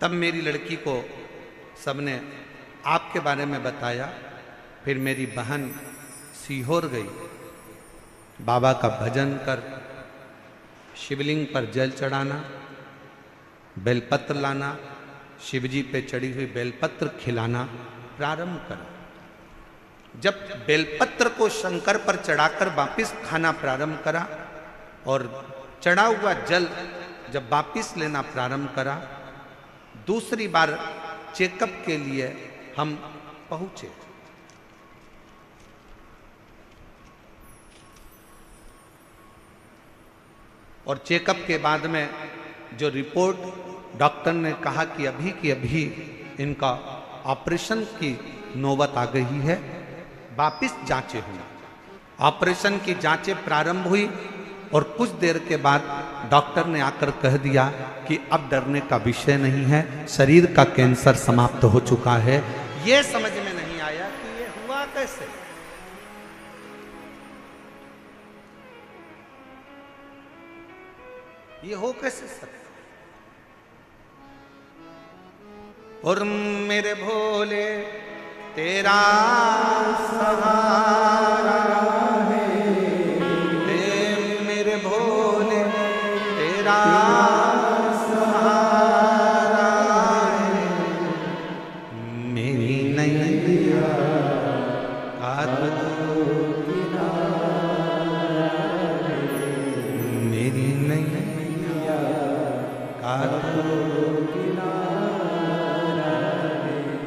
[SPEAKER 2] तब मेरी लड़की को सबने आपके बारे में बताया। फिर मेरी बहन सीहोर गई, बाबा का भजन कर, शिवलिंग पर जल चढ़ाना, बेलपत्र लाना, शिवजी पे चढ़ी हुई बेलपत्र खिलाना प्रारंभ करा। जब बेलपत्र को शंकर पर चढ़ाकर वापिस खाना प्रारंभ करा, और चढ़ा हुआ जल जब वापिस लेना प्रारंभ करा, दूसरी बार चेकअप के लिए हम पहुंचे। और चेकअप के बाद में जो रिपोर्ट डॉक्टर ने कहा कि अभी की अभी इनका ऑपरेशन की नौबत आ गई है, वापिस जांचें हुई। ऑपरेशन की जांचें प्रारंभ हुई, और कुछ देर के बाद डॉक्टर ने आकर कह दिया कि अब डरने का विषय नहीं है, शरीर का कैंसर समाप्त हो चुका है। यह समझ में नहीं आया कि ये हुआ कैसे। ये हो कैसे सकता। और मेरे भोले तेरा सहारा है, हे मेरे भोले तेरा सहारा है, मेरी नैया का मेरी नैया का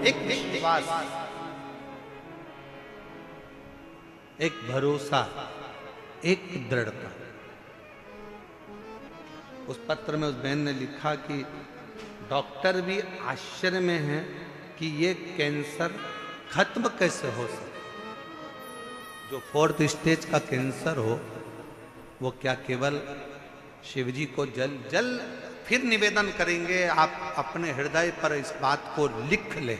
[SPEAKER 2] एक विश्वास, एक भरोसा, एक दृढ़ता। उस पत्र में उस बहन ने लिखा कि डॉक्टर भी आश्चर्य में हैं कि ये कैंसर खत्म कैसे हो सकता। जो 4th स्टेज का कैंसर हो वो क्या केवल शिव जी को जल फिर निवेदन करेंगे। आप अपने हृदय पर इस बात को लिख लें,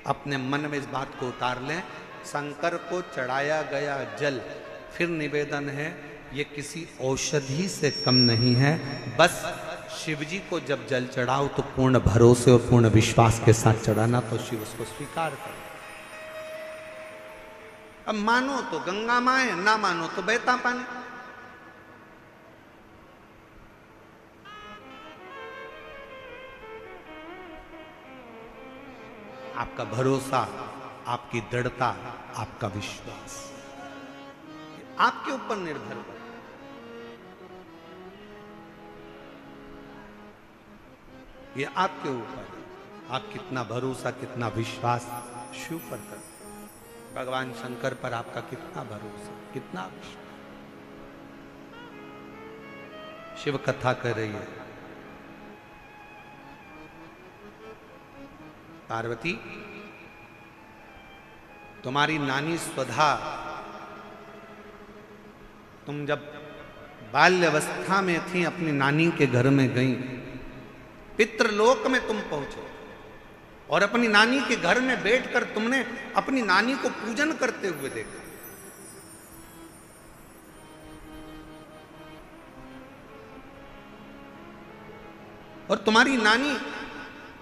[SPEAKER 2] अपने मन में इस बात को उतार लें। शंकर को चढ़ाया गया जल फिर निवेदन है, ये किसी औषधि से कम नहीं है। बस शिव जी को जब जल चढ़ाओ तो पूर्ण भरोसे और पूर्ण विश्वास के साथ चढ़ाना, तो शिव उसको स्वीकार करे। अब मानो तो गंगा मां है, ना मानो तो बहता पानी। आपका भरोसा, आपकी दृढ़ता, आपका विश्वास आपके ऊपर निर्भर है। ये आपके ऊपर है, आप कितना भरोसा, कितना विश्वास शिव पर करते, भगवान शंकर पर आपका कितना भरोसा, कितना विश्वास। शिव कथा कर रही है, पार्वती तुम्हारी नानी स्वधा, तुम जब बाल्यावस्था में थी अपनी नानी के घर में गई, पितृलोक में तुम पहुंचे और अपनी नानी के घर में बैठकर तुमने अपनी नानी को पूजन करते हुए देखा। और तुम्हारी नानी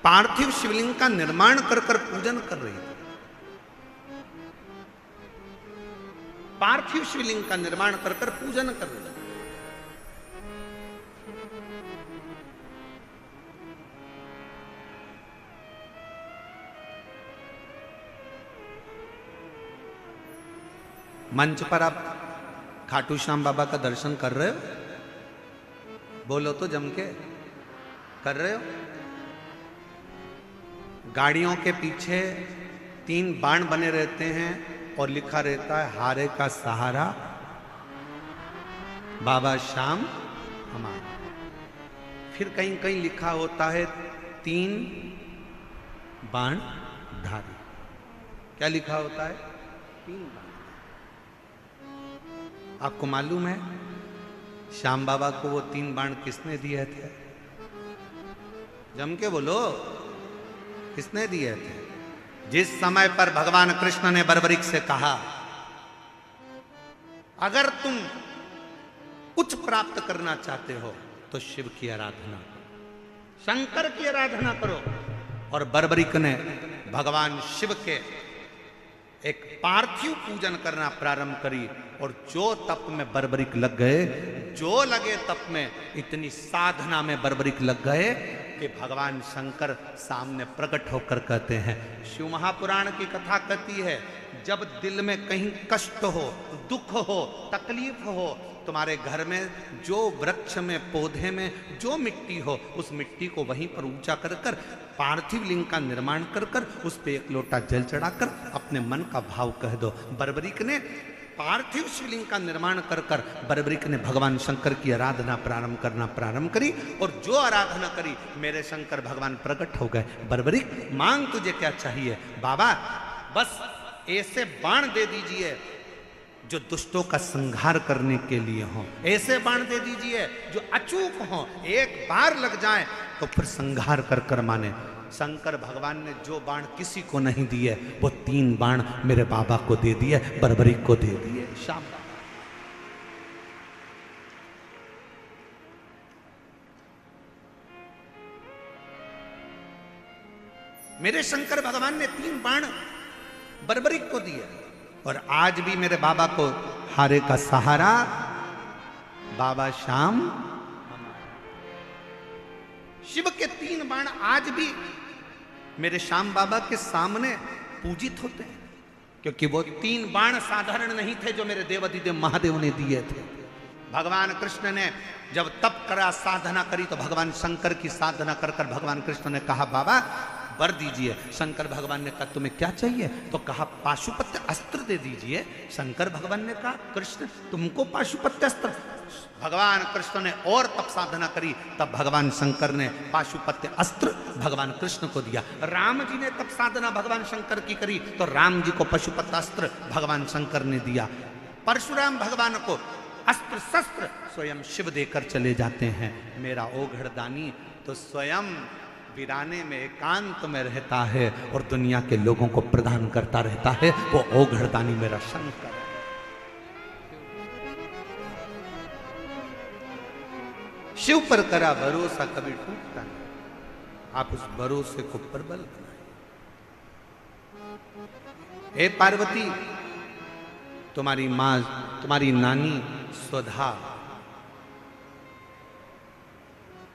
[SPEAKER 2] पार्थिव शिवलिंग का निर्माण कर कर पूजन कर रही थी। पार्थिव शिवलिंग का निर्माण कर कर पूजन कर रही थी। मंच पर आप खाटू श्याम बाबा का दर्शन कर रहे हो? बोलो तो जम के, कर रहे हो? गाड़ियों के पीछे 3 बाण बने रहते हैं और लिखा रहता है हारे का सहारा बाबा श्याम हमारा। फिर कहीं कहीं लिखा होता है 3 बाण धारी। क्या लिखा होता है? 3 बाण। आपको मालूम है श्याम बाबा को वो 3 बाण किसने दिए थे? जम के बोलो, किसने दिए थे? जिस समय पर भगवान कृष्ण ने बर्बरीक से कहा अगर तुम कुछ प्राप्त करना चाहते हो तो शिव की आराधना करो, शंकर की आराधना करो। और बर्बरीक ने भगवान शिव के एक पार्थिव पूजन करना प्रारंभ करी। और जो तप में बर्बरीक लग गए, जो लगे तप में, इतनी साधना में बर्बरीक लग गए कि भगवान शंकर सामने प्रकट होकर कहते हैं, शिव महापुराण की कथा कहती है जब दिल में कहीं कष्ट हो, दुख हो, तकलीफ हो, तुम्हारे घर में जो वृक्ष में, पौधे में जो मिट्टी हो, उस मिट्टी को वहीं पर ऊंचा कर कर पार्थिव लिंग का निर्माण कर कर उस पे 1 लोटा जल चढ़ाकर अपने मन का भाव कह दो। बर्बरीक ने पार्थिव शिवलिंग का निर्माण कर कर बर्बरीक ने भगवान शंकर की आराधना प्रारंभ करी। और जो आराधना करी मेरे शंकर भगवान प्रकट हो गए। बर्बरीक मांग तुझे क्या चाहिए? बाबा बस ऐसे बाण दे दीजिए जो दुष्टों का संहार करने के लिए हो, ऐसे बाण दे दीजिए जो अचूक हो, एक बार लग जाए तो फिर संहार कर कर माने। शंकर भगवान ने जो बाण किसी को नहीं दिए वो 3 बाण मेरे बाबा को दे दिए, बर्बरीक को दे दिए। शाम मेरे शंकर भगवान ने 3 बाण बर्बरिक को दिया। और आज भी मेरे बाबा को हारे का सहारा बाबा श्याम। शिव के 3 बाण आज भी मेरे श्याम बाबा के सामने पूजित होते हैं, क्योंकि वो 3 बाण साधारण नहीं थे जो मेरे देवाधिदेव महादेव ने दिए थे। भगवान कृष्ण ने जब तप करा, साधना करी, तो भगवान शंकर की साधना कर कर भगवान कृष्ण ने कहा बाबा वर दीजिए। शंकर भगवान ने कहा तुम्हें क्या चाहिए? तो कहा पाशुपत्य अस्त्र दे दीजिए। शंकर भगवान ने कहा कृष्ण तुमको पाशुपत्य अस्त्र? भगवान कृष्ण ने और तप साधना करी, तब भगवान शंकर ने पाशुपत्य अस्त्र भगवान कृष्ण को दिया। राम जी ने तप साधना भगवान शंकर की करी, तो राम जी को पाशुपत्य अस्त्र भगवान शंकर ने दिया। परशुराम भगवान को अस्त्र शस्त्र स्वयं शिव देकर चले जाते हैं। मेरा ओघड़दानी तो स्वयं वीराने में एकांत में रहता है और दुनिया के लोगों को प्रदान करता रहता है। वो ओघड़दानी मेरा शंकर है। शिव पर करा भरोसा कभी टूटता नहीं। आप उस भरोसे को प्रबल बनाए। हे पार्वती, तुम्हारी मां, तुम्हारी नानी स्वधा,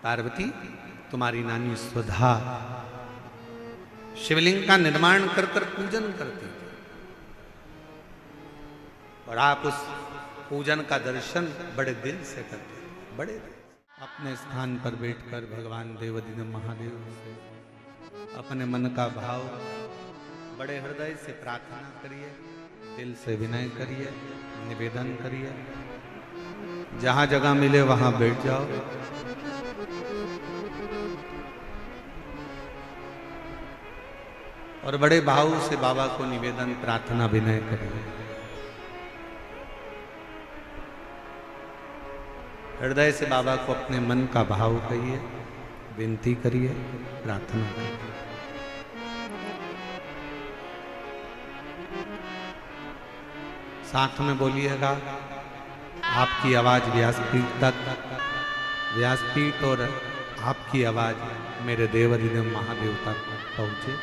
[SPEAKER 2] पार्वती तुम्हारी नानी स्वधा शिवलिंग का निर्माण कर कर पूजन करती थी, और आप उस पूजन का दर्शन बड़े दिल से करते थे। बड़े अपने स्थान पर बैठकर भगवान देवाधिदेव महादेव से अपने मन का भाव बड़े हृदय से प्रार्थना करिए, दिल से विनय करिए, निवेदन करिए। जहां जगह मिले वहां बैठ जाओ। और बड़े भाव से बाबा को निवेदन, प्रार्थना, विनय करिए। हृदय से बाबा को अपने मन का भाव कहिए, विनती करिए, प्रार्थना करिए। साथ में बोलिएगा। आपकी आवाज व्यासपीठ तक, व्यासपीठ और आपकी आवाज मेरे देवाधिदेव महादेव तक पहुंचे।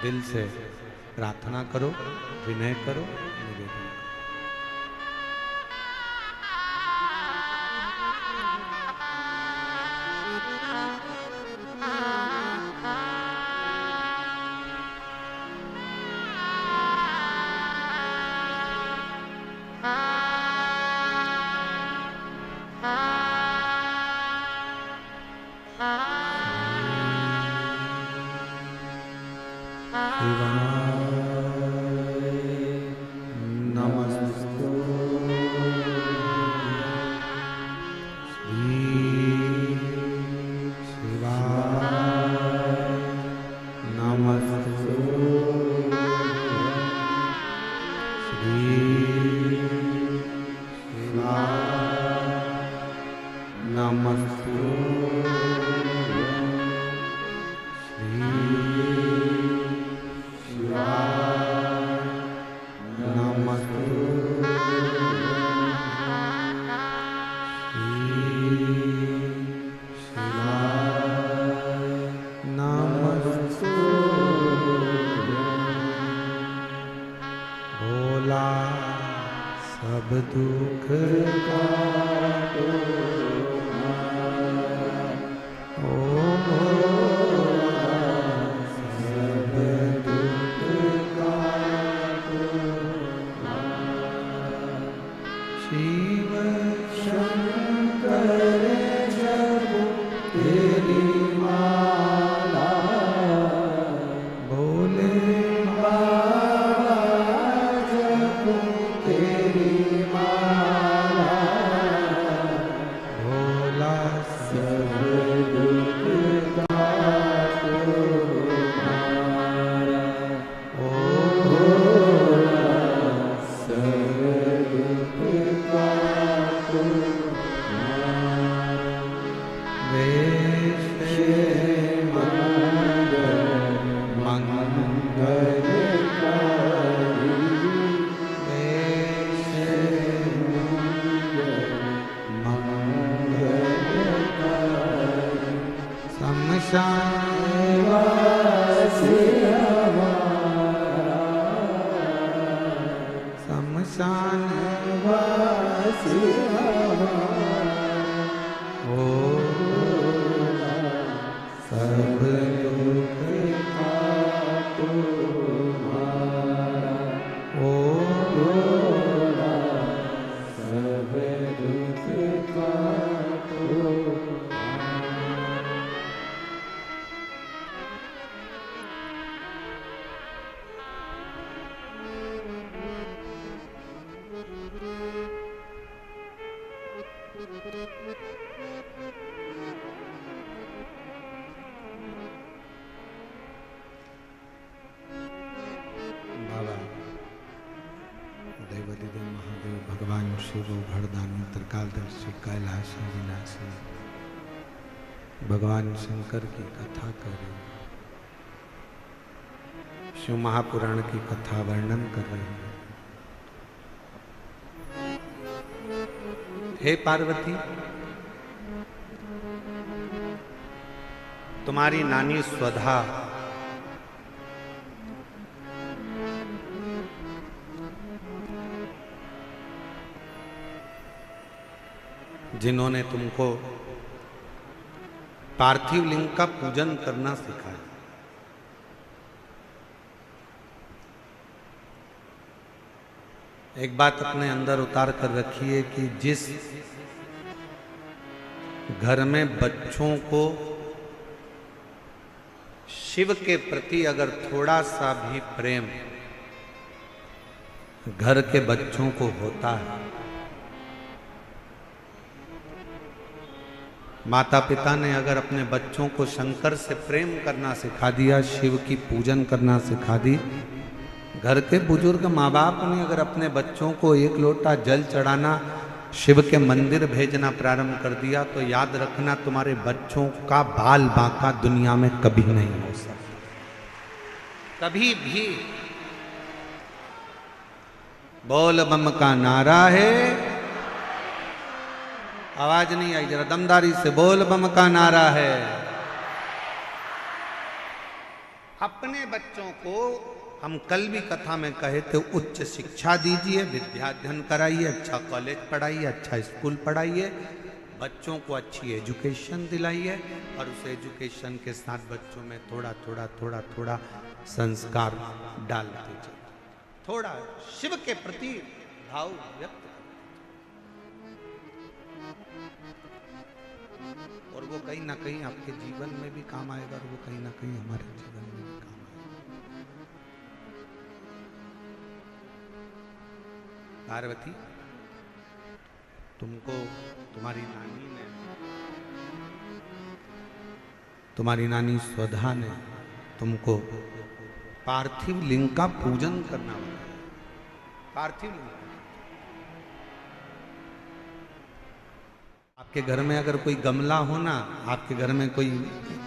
[SPEAKER 2] दिल से प्रार्थना करो, विनय करो, निवेदन करो। बाबा देवादिदेव महादेव भगवान शिव घड़दानी त्रिकालदर्शी कैलाश विनाशी भगवान शंकर की कथा करें, शिव महापुराण की कथा वर्णन कर रहे हैं। हे पार्वती, तुम्हारी नानी स्वधा जिन्होंने तुमको पार्थिव लिंग का पूजन करना सिखाया, एक बात अपने अंदर उतार कर रखिए कि जिस घर में बच्चों को शिव के प्रति अगर थोड़ा सा भी प्रेम घर के बच्चों को होता है, माता पिता ने अगर अपने बच्चों को शंकर से प्रेम करना सिखा दिया, शिव की पूजन करना सिखा दी, घर के बुजुर्ग माँ बाप ने अगर अपने बच्चों को एक लोटा जल चढ़ाना, शिव के मंदिर भेजना प्रारंभ कर दिया, तो याद रखना तुम्हारे बच्चों का बाल बांका दुनिया में कभी नहीं हो सकता, कभी भी। बोल बम का नारा है, आवाज नहीं आई, जरा दमदारी से बोल बम का नारा है। अपने बच्चों को हम कल भी कथा में कहे थे, उच्च शिक्षा दीजिए, विद्याध्ययन कराइए, अच्छा कॉलेज पढ़ाइए, अच्छा स्कूल पढ़ाइए, बच्चों को अच्छी एजुकेशन दिलाइए, और उस एजुकेशन के साथ बच्चों में थोड़ा थोड़ा थोड़ा थोड़ा संस्कार डालते जाइए, थोड़ा शिव के प्रति भाव व्यक्त, और वो कहीं ना कहीं आपके जीवन में भी काम आएगा, और वो कहीं ना कहीं हमारे जीवन में भी काम आएगा। पार्वती, तुमको तुम्हारी नानी स्वधा ने तुमको पार्थिव लिंग का पूजन करना होता है। पार्थिव लिंग, आपके घर में अगर कोई गमला हो ना, आपके घर में कोई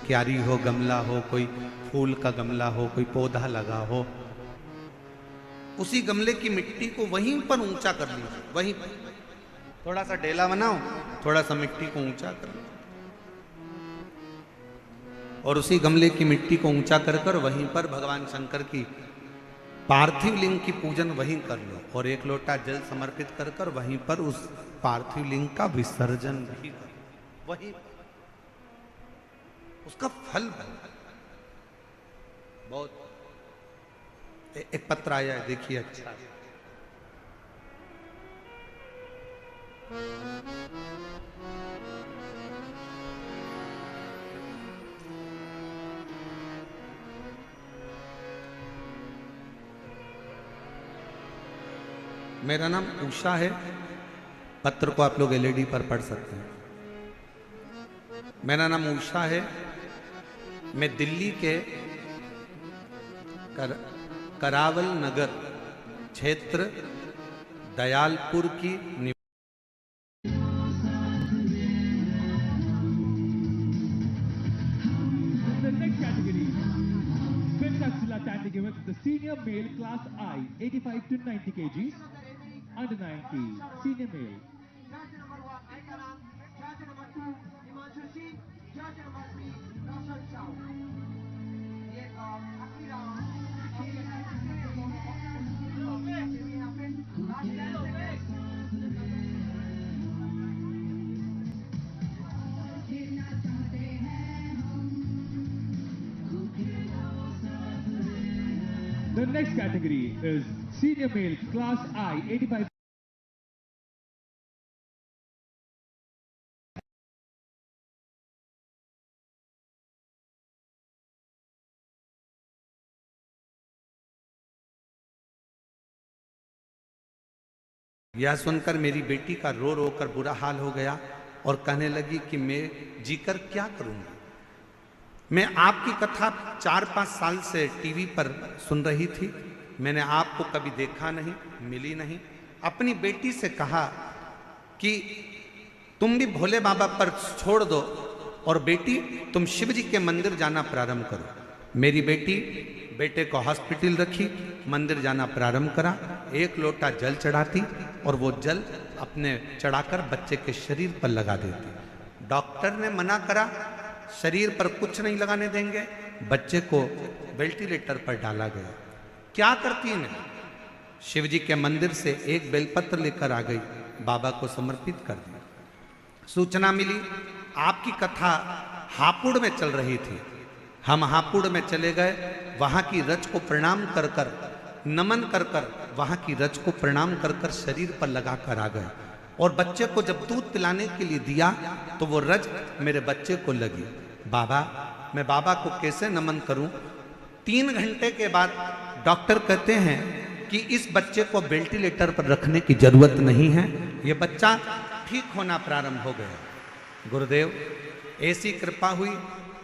[SPEAKER 2] क्यारी हो, गमला हो, कोई फूल का गमला हो, कोई पौधा लगा हो, उसी गमले की मिट्टी को वहीं पर ऊंचा कर लीजिए, वहीं पर थोड़ा सा ढेला बनाओ, थोड़ा सा मिट्टी को ऊंचा कर लो, और उसी गमले की मिट्टी को ऊंचा कर कर वहीं पर भगवान शंकर की पार्थिव लिंग की पूजन वहीं कर लो, और एक लोटा जल समर्पित कर कर वहीं पर उस पार्थिव लिंग का विसर्जन भी करो, वहीं उसका फल बहुत। एक पत्र आया है, देखिए, अच्छा मेरा नाम उषा है, पत्र को आप लोग एलईडी पर पढ़ सकते हैं। मेरा नाम उषा है, मैं दिल्ली के करावल नगर क्षेत्र दयालपुर की
[SPEAKER 3] the senior male class I 85 to 90 kgs under 90 senior male.
[SPEAKER 4] Judge number 1 Aikaram, judge number 2 Himanshu Singh, judge number 3 Roshan Chow. ये Akira
[SPEAKER 3] The next category is senior male class I 85.
[SPEAKER 2] यह सुनकर मेरी बेटी का रो रो कर बुरा हाल हो गया। और कहने लगी कि मैं जीकर क्या करूँगी। मैं आपकी कथा 4-5 साल से टीवी पर सुन रही थी, मैंने आपको कभी देखा नहीं, मिली नहीं। अपनी बेटी से कहा कि तुम भी भोले बाबा पर छोड़ दो और बेटी तुम शिव जी के मंदिर जाना प्रारंभ करो। मेरी बेटी बेटे को हॉस्पिटल रखी, मंदिर जाना प्रारंभ करा, 1 लोटा जल चढ़ाती और वो जल अपने चढ़ाकर बच्चे के शरीर पर लगा देती। डॉक्टर ने मना करा, शरीर पर कुछ नहीं लगाने देंगे, बच्चे को वेंटिलेटर पर डाला गया। क्या करती ने? शिव जी के मंदिर से एक बेलपत्र लेकर आ गई, बाबा को समर्पित कर दिया। सूचना मिली आपकी कथा हापुड़ में चल रही थी। हम हापुड़ में चले गए, वहां की रज को प्रणाम कर कर, नमन कर कर, वहां की रज को प्रणाम कर कर शरीर पर लगा कर आ गए। और बच्चे को जब दूध पिलाने के लिए दिया तो वो रज मेरे बच्चे को लगी। बाबा, मैं बाबा को कैसे नमन करूं? 3 घंटे के बाद डॉक्टर कहते हैं कि इस बच्चे को वेंटिलेटर पर रखने की जरूरत नहीं है, ये बच्चा ठीक होना प्रारंभ हो गया। गुरुदेव, ऐसी कृपा हुई,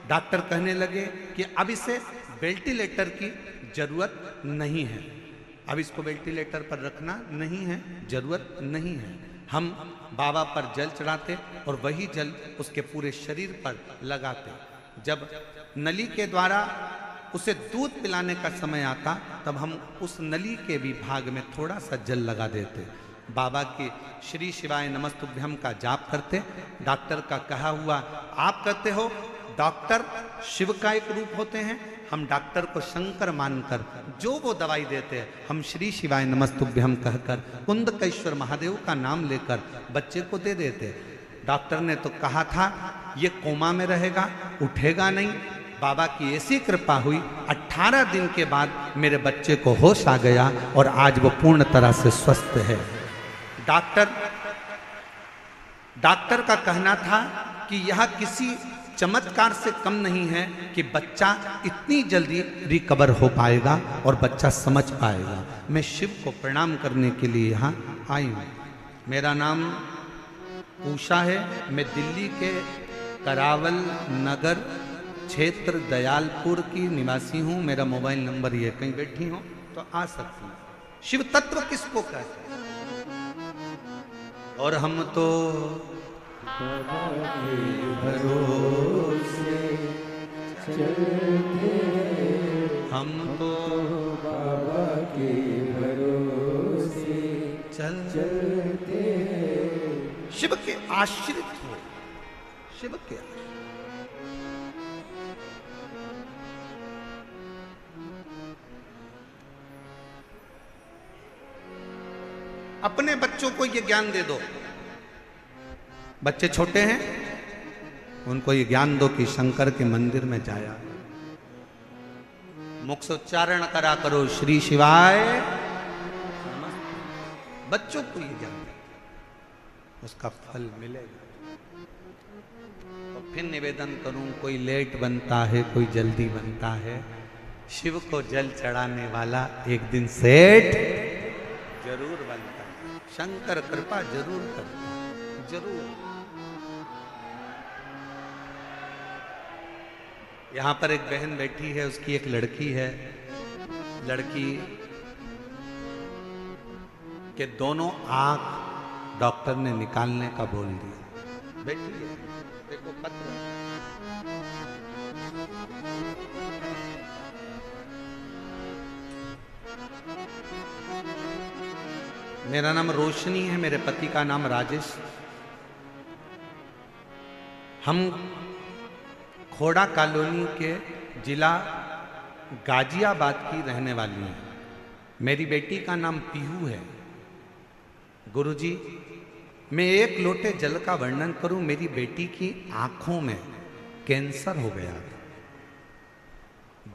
[SPEAKER 2] डॉक्टर कहने लगे कि अब इसे वेंटिलेटर की जरूरत नहीं है, अब इसको वेंटिलेटर पर रखना नहीं है, जरूरत नहीं है। हम बाबा पर जल चढ़ाते और वही जल उसके पूरे शरीर पर लगाते। जब नली के द्वारा उसे दूध पिलाने का समय आता तब हम उस नली के भी भाग में थोड़ा सा जल लगा देते। बाबा की श्री शिवाय नमस्तुभ्यम का जाप करते। डॉक्टर का कहा हुआ आप करते हो, डॉक्टर शिव का एक रूप होते हैं, हम डॉक्टर को शंकर मानकर जो वो दवाई देते हैं हम श्री शिवाय नमस्तुभ्यम कहकर कुंदकेश्वर महादेव का नाम लेकर बच्चे को दे देते। डॉक्टर ने तो कहा था ये कोमा में रहेगा, उठेगा नहीं। बाबा की ऐसी कृपा हुई, 18 दिन के बाद मेरे बच्चे को होश आ गया और आज वो पूर्ण तरह से स्वस्थ है। डॉक्टर का कहना था कि यह किसी चमत्कार से कम नहीं है कि बच्चा इतनी जल्दी रिकवर हो पाएगा और बच्चा समझ पाएगा। मैं शिव को प्रणाम करने के लिए यहाँ आई हूँ। मेरा नाम उषा है, मैं दिल्ली के करावल नगर क्षेत्र दयालपुर की निवासी हूँ। मेरा मोबाइल नंबर ये, कहीं बैठी हो तो आ सकती हूँ। शिव तत्व किसको कहते हैं? और हम तो
[SPEAKER 1] भरोसे चलते,
[SPEAKER 2] हम तो
[SPEAKER 1] बाबा के भरोसे चलते,
[SPEAKER 2] शिव के आश्रित हो, शिव के आश्रित। अपने बच्चों को ये ज्ञान दे दो। बच्चे छोटे हैं, उनको ये ज्ञान दो कि शंकर के मंदिर में जाया, मुख से उच्चारण करा करो श्री शिवाय। बच्चों को ये ज्ञान दो, उसका फल मिलेगा। और फिर निवेदन करूं, कोई लेट बनता है, कोई जल्दी बनता है। शिव को जल चढ़ाने वाला एक दिन सेठ जरूर बनता है। शंकर कृपा जरूर करता है, जरूर। यहाँ पर एक बहन बैठी है, उसकी एक लड़की है। लड़की के दोनों आंख डॉक्टर ने निकालने का बोल दिया। बैठी है, देखो पत्र। मेरा नाम रोशनी है, मेरे पति का नाम राजेश। हम खोड़ा कॉलोनी के जिला गाजियाबाद की रहने वाली हैं। मेरी बेटी का नाम पीहू है। गुरुजी, मैं 1 लोटे जल का वर्णन करूं। मेरी बेटी की आंखों में कैंसर हो गया।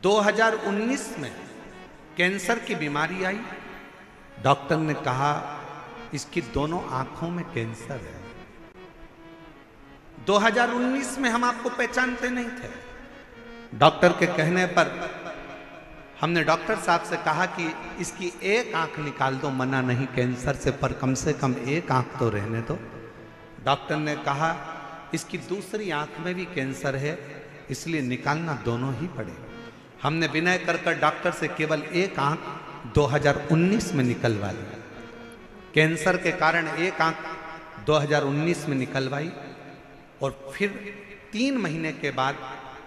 [SPEAKER 2] 2019 में कैंसर की बीमारी आई। डॉक्टर ने कहा इसकी दोनों आंखों में कैंसर है। 2019 में हम आपको पहचानते नहीं थे। डॉक्टर के कहने पर हमने डॉक्टर साहब से कहा कि इसकी एक आंख निकाल दो, मना नहीं कैंसर से, पर कम 1 आंख तो रहने दो। डॉक्टर ने कहा इसकी दूसरी आंख में भी कैंसर है, इसलिए निकालना दोनों ही पड़ेगा। हमने विनय कर डॉक्टर से केवल एक आंख 2019 में निकलवा ली। कैंसर के कारण एक आंख 2019 में निकलवाई और फिर 3 महीने के बाद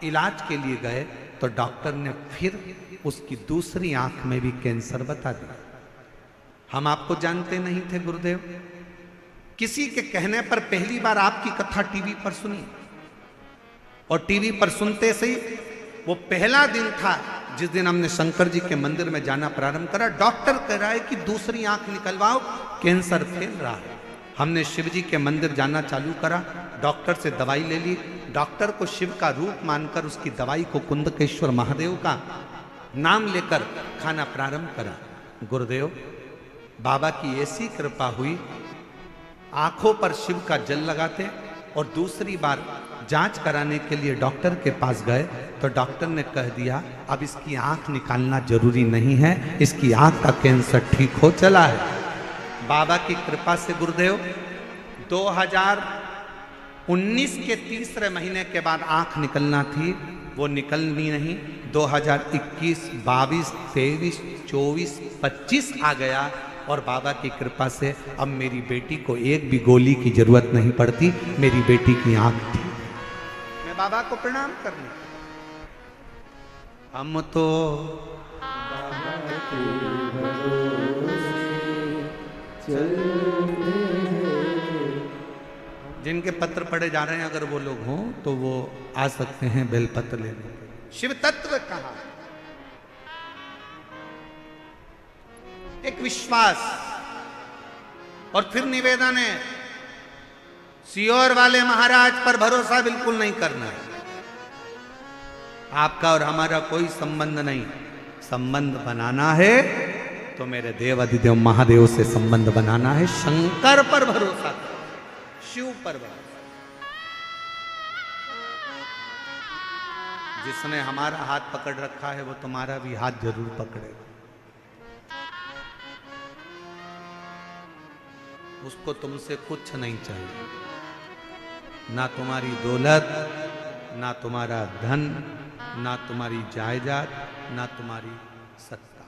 [SPEAKER 2] इलाज के लिए गए तो डॉक्टर ने फिर उसकी दूसरी आंख में भी कैंसर बता दिया। हम आपको जानते नहीं थे गुरुदेव, किसी के कहने पर पहली बार आपकी कथा टीवी पर सुनी और टीवी पर सुनते से ही वो पहला दिन था जिस दिन हमने शंकर जी के मंदिर में जाना प्रारंभ करा। डॉक्टर कह रहा है कि दूसरी आंख निकलवाओ, कैंसर फैल रहा है। हमने शिव जी के मंदिर जाना चालू करा, डॉक्टर से दवाई ले ली। डॉक्टर को शिव का रूप मानकर उसकी दवाई को कुंदकेश्वर महादेव का नाम लेकर खाना प्रारंभ करा। गुरुदेव बाबा की ऐसी कृपा हुई, आंखों पर शिव का जल लगाते और दूसरी बार जांच कराने के लिए डॉक्टर के पास गए तो डॉक्टर ने कह दिया अब इसकी आंख निकालना जरूरी नहीं है, इसकी आंख का कैंसर ठीक हो चला है। बाबा की कृपा से गुरुदेव 2019 के तीसरे महीने के बाद आंख निकलना थी, वो निकलनी नहीं। 2021, 22, 23, 24, 25 आ गया और बाबा की कृपा से अब मेरी बेटी को एक भी गोली की जरूरत नहीं पड़ती, मेरी बेटी की आंख थी। मैं बाबा को प्रणाम करने, हम तो
[SPEAKER 1] बाबा के भरोसे चलते हैं।
[SPEAKER 2] जिनके पत्र पढ़े जा रहे हैं अगर वो लोग हों तो वो आ सकते हैं बेलपत्र लेने। शिव तत्व कहा, एक विश्वास और फिर निवेदन है, सियोर वाले महाराज पर भरोसा बिल्कुल नहीं करना है। आपका और हमारा कोई संबंध नहीं, संबंध बनाना है तो मेरे देव अधिदेव महादेव से संबंध बनाना है। शंकर पर भरोसा, शिव पर भरोसा। जिसने हमारा हाथ पकड़ रखा है वो तुम्हारा भी हाथ जरूर पकड़ेगा। उसको तुमसे कुछ नहीं चाहिए, ना तुम्हारी दौलत, ना तुम्हारा धन, ना तुम्हारी जायदाद, ना तुम्हारी सत्ता।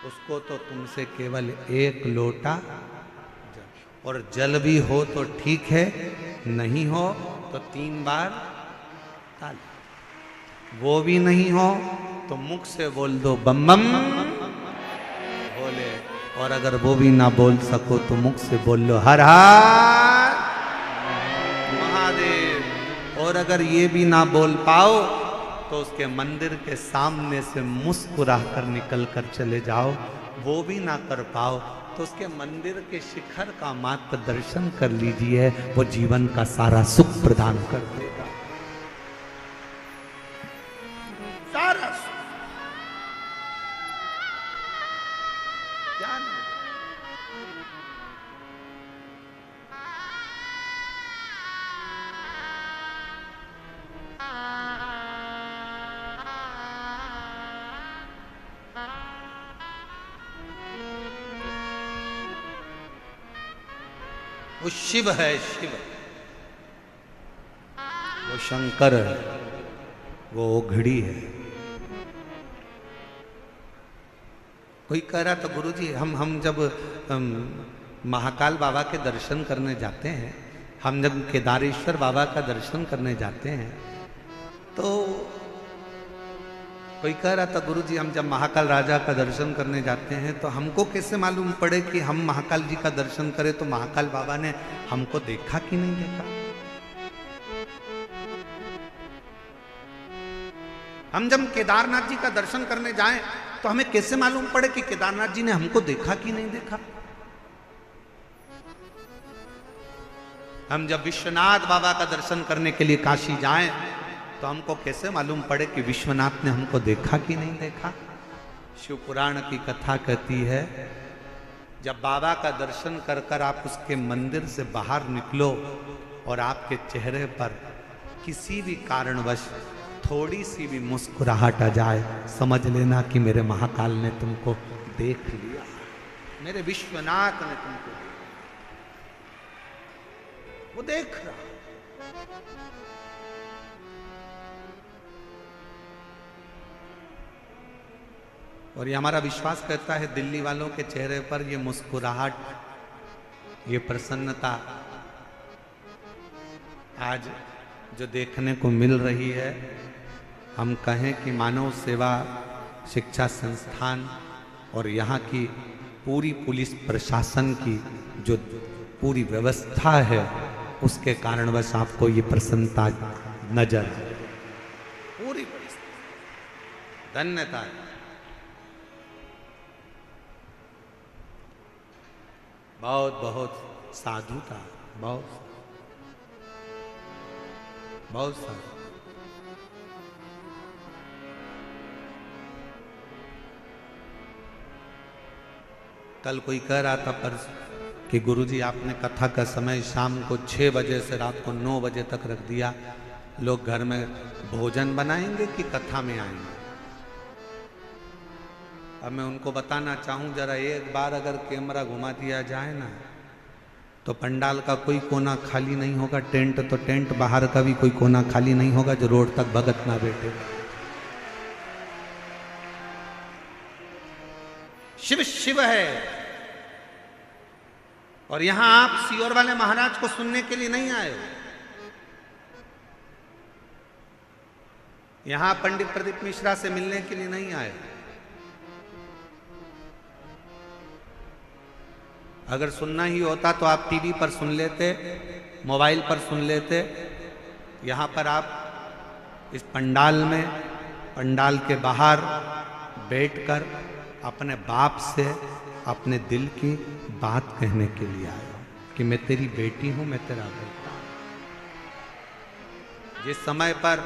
[SPEAKER 2] उसको तो तुमसे केवल एक लोटा जल, और जल भी हो तो ठीक है, नहीं हो तो 3 बार ताली। वो भी नहीं हो तो मुख से बोल दो बम बम बोले, और अगर वो भी ना बोल सको तो मुख से बोल लो हर हर महादेव। और अगर ये भी ना बोल पाओ तो उसके मंदिर के सामने से मुस्कुरा कर निकल कर चले जाओ। वो भी ना कर पाओ तो उसके मंदिर के शिखर का मात्र दर्शन कर लीजिए, वो जीवन का सारा सुख प्रदान कर देगा, सारा सुख। क्या नहीं? वो शिव है, शिव, वो शंकर है, वो घड़ी है। कोई कह रहा था गुरुजी हम जब महाकाल बाबा के दर्शन करने जाते हैं, हम जब केदारेश्वर बाबा का दर्शन करने जाते हैं तो कोई कह रहा था गुरुजी हम जब महाकाल राजा का दर्शन करने जाते हैं तो हमको कैसे मालूम पड़े कि हम महाकाल जी का दर्शन करें, तो महाकाल बाबा ने हमको देखा कि नहीं देखा। हम जब केदारनाथ जी का दर्शन करने जाएं तो हमें कैसे मालूम पड़े कि केदारनाथ जी ने हमको देखा कि नहीं देखा। हम जब विश्वनाथ बाबा का दर्शन करने के लिए काशी जाएं तो हमको कैसे मालूम पड़े कि विश्वनाथ ने हमको देखा कि नहीं देखा। शिव पुराण की कथा कहती है जब बाबा का दर्शन कर कर आप उसके मंदिर से बाहर निकलो और आपके चेहरे पर किसी भी कारणवश थोड़ी सी भी मुस्कुराहट आ जाए, समझ लेना कि मेरे महाकाल ने तुमको देख लिया, मेरे विश्वनाथ ने तुमको वो देख रहा। और ये हमारा विश्वास करता है दिल्ली वालों के चेहरे पर ये मुस्कुराहट, ये प्रसन्नता आज जो देखने को मिल रही है, हम कहें कि मानव सेवा शिक्षा संस्थान और यहाँ की पूरी पुलिस प्रशासन की जो पूरी व्यवस्था है, उसके कारणवश आपको ये प्रसन्नता नजर पूरी धन्यता है। बहुत बहुत साधुता, बहुत बहुत साधु। कल कोई कह रहा था परसों कि गुरुजी आपने कथा का समय शाम को 6 बजे से रात को 9 बजे तक रख दिया, लोग घर में भोजन बनाएंगे कि कथा में आएंगे। अब मैं उनको बताना चाहूं, जरा एक बार अगर कैमरा घुमा दिया जाए ना, तो पंडाल का कोई कोना खाली नहीं होगा, टेंट तो टेंट, बाहर का भी कोई कोना खाली नहीं होगा जो रोड तक भगत ना बैठे। शिव शिव है। और यहां आप सीहोर वाले महाराज को सुनने के लिए नहीं आए हो, यहां पंडित प्रदीप मिश्रा से मिलने के लिए नहीं आए। अगर सुनना ही होता तो आप टीवी पर सुन लेते, मोबाइल पर सुन लेते। यहां पर आप इस पंडाल में, पंडाल के बाहर बैठकर अपने बाप से अपने दिल की बात कहने के लिए आए हो कि मैं तेरी बेटी हूं, मैं तेरा बेटा हूं। जिस समय पर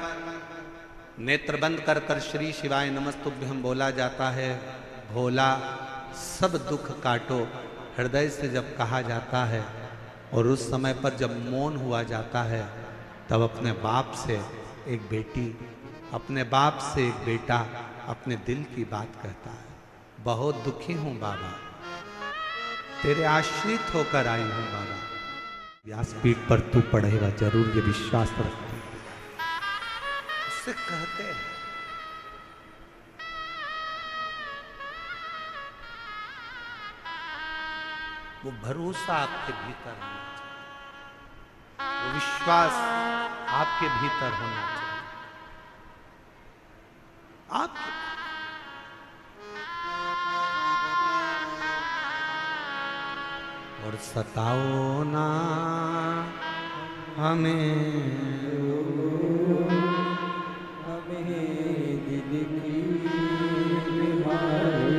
[SPEAKER 2] नेत्र बंद कर कर श्री शिवाय नमस्तुभ्यम बोला जाता है, भोला सब दुख काटो, हृदय से जब कहा जाता है, और उस समय पर जब मौन हुआ जाता है, तब अपने बाप से एक बेटी, अपने बाप से एक बेटा अपने दिल की बात कहता है। बहुत दुखी हूं बाबा, तेरे आश्रित होकर आई हूं बाबा। व्यासपीठ पर तू पढ़ेगा जरूर, ये विश्वास रखते उससे कहते हैं। वो भरोसा आपके भीतर होना चाहिए, वो विश्वास आपके भीतर होना चाहिए। आपके और सताओ ना हमें
[SPEAKER 1] दिल की बीमारी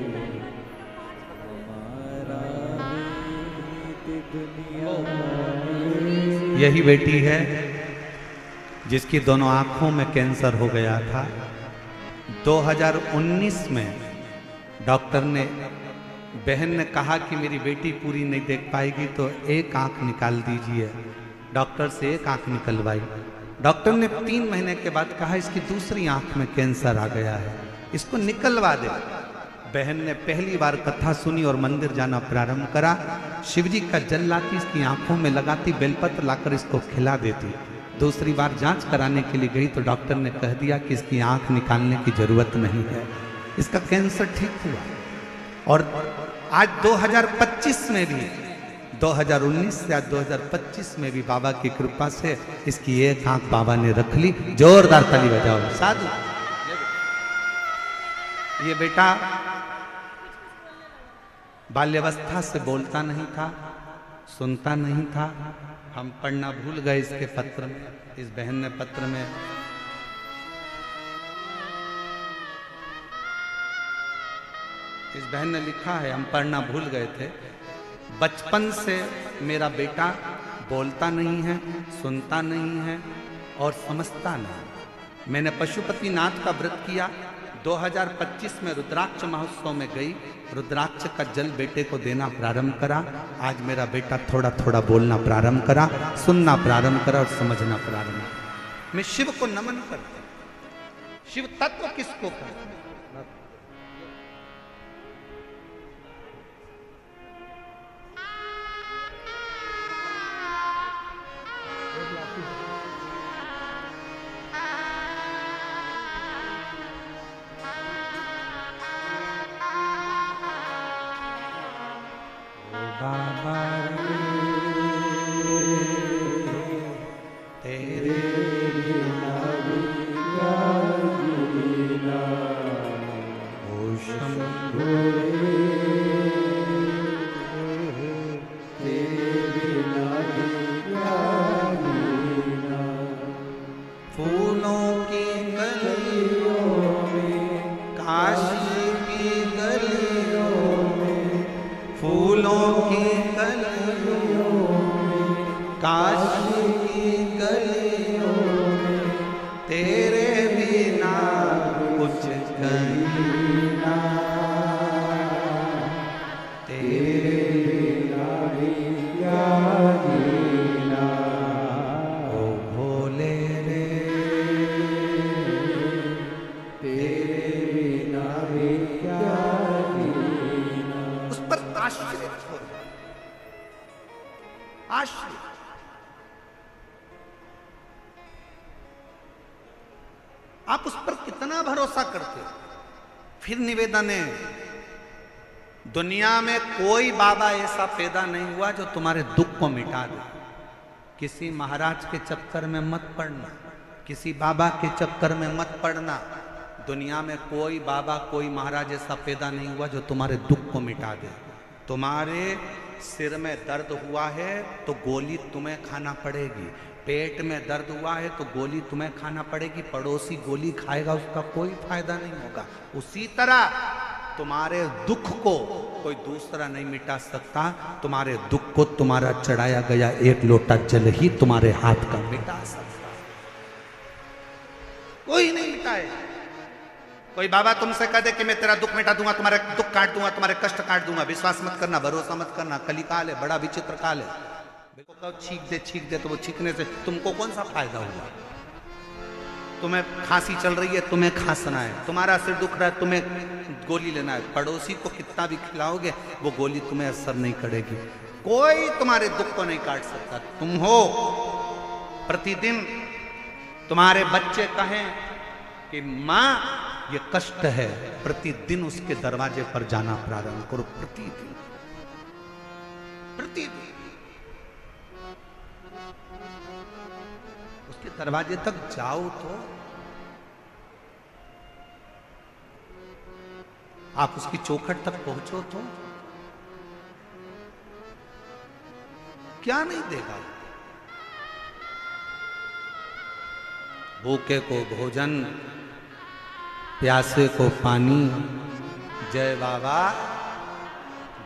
[SPEAKER 1] है, हमारा दुनिया।
[SPEAKER 2] यही बेटी है जिसकी दोनों आंखों में कैंसर हो गया था। 2019 में डॉक्टर ने, बहन ने कहा कि मेरी बेटी पूरी नहीं देख पाएगी तो एक आंख निकाल दीजिए। डॉक्टर से एक आंख निकलवाई। डॉक्टर ने 3 महीने के बाद कहा इसकी दूसरी आंख में कैंसर आ गया है, इसको निकलवा दे। बहन ने पहली बार कथा सुनी और मंदिर जाना प्रारंभ करा। शिवजी का जल लाती, इसकी आंखों में लगाती, बेलपत्र लाकर इसको खिला देती। दूसरी बार जांच कराने के लिए गई तो डॉक्टर ने कह दिया कि इसकी आंख निकालने की जरूरत नहीं है, इसका कैंसर ठीक हुआ। और आज 2025 में भी, 2019 से आज 2025 में भी बाबा की कृपा से इसकी एक आंख बाबा ने रख ली। जोरदार ताली बजाओ साधु। ये बेटा बाल्यावस्था से बोलता नहीं था, सुनता नहीं था। हम पढ़ना भूल गए इसके पत्र में, इस बहन ने पत्र में इस बहन ने लिखा है, हम पढ़ना भूल गए थे। बचपन से मेरा बेटा बोलता नहीं है, सुनता नहीं है और समझता नहीं। मैंने पशुपतिनाथ का व्रत किया। 2025 में रुद्राक्ष महोत्सव में गई, रुद्राक्ष का जल बेटे को देना प्रारंभ करा। आज मेरा बेटा थोड़ा थोड़ा बोलना प्रारंभ करा, सुनना प्रारंभ करा और समझना प्रारंभ करा। मैं शिव को नमन करता हूं। शिव तत्व किसको कहते हैं? तेरे
[SPEAKER 1] बिना भी क्या जीना,
[SPEAKER 2] ओ शंभो
[SPEAKER 1] तेरे बिना भी क्या जीना।
[SPEAKER 2] फूलों की गलियों
[SPEAKER 1] में
[SPEAKER 2] काशी की गलियों में, फूलों की गलियों में काशी की गलियों में, तेरे बिना कुछ कहीं ना, तेरे
[SPEAKER 1] बिना भी क्या जीना।
[SPEAKER 2] ओ भोले रे,
[SPEAKER 1] तेरे बिना भी क्या जीना।
[SPEAKER 2] उस पर आश्रित हो, आश्रित। आप उस पर कितना भरोसा करते हो। फिर निवेदन है, दुनिया में कोई बाबा ऐसा पैदा नहीं हुआ जो तुम्हारे दुख को मिटा दे। किसी महाराज के चक्कर में मत पड़ना, किसी बाबा के चक्कर में मत पड़ना। दुनिया में कोई बाबा कोई महाराज ऐसा पैदा नहीं हुआ जो तुम्हारे दुख को मिटा दे। तुम्हारे सिर में दर्द हुआ है तो गोली तुम्हें खाना पड़ेगी, पेट में दर्द हुआ है तो गोली तुम्हें खाना पड़ेगी, पड़ोसी गोली खाएगा उसका कोई फायदा नहीं होगा। उसी तरह तुम्हारे दुख को कोई दूसरा नहीं मिटा सकता। तुम्हारे दुख को तुम्हारा चढ़ाया गया एक लोटा जल ही तुम्हारे हाथ का मिटा सकता, कोई नहीं मिटाए। कोई बाबा तुमसे कह दे कि मैं तेरा दुख मिटा दूंगा, तुम्हारे दुख काट दूंगा, तुम्हारे कष्ट काट दूंगा, विश्वास मत करना, भरोसा मत करना। कलिकाल है, बड़ा विचित्र काल है। देखो कब छींक दे तो वो छींकने से तुमको कौन सा फायदा हुआ। तुम्हें खांसी चल रही है, तुम्हें खांसना है, तुम्हारा सिर दुख रहा है, तुम्हें गोली लेना है। पड़ोसी को कितना भी खिलाओगे वो गोली तुम्हें असर नहीं करेगी। कोई तुम्हारे दुख को नहीं काट सकता। तुम हो, प्रतिदिन तुम्हारे बच्चे कहें कि माँ ये कष्ट है, प्रतिदिन उसके दरवाजे पर जाना प्रारंभ करो। प्रतिदिन प्रतिदिन उसके दरवाजे तक जाओ तो आप उसकी चौखट तक पहुंचो तो क्या नहीं देगा। भूखे को भोजन, प्यासे को पानी, जय बाबा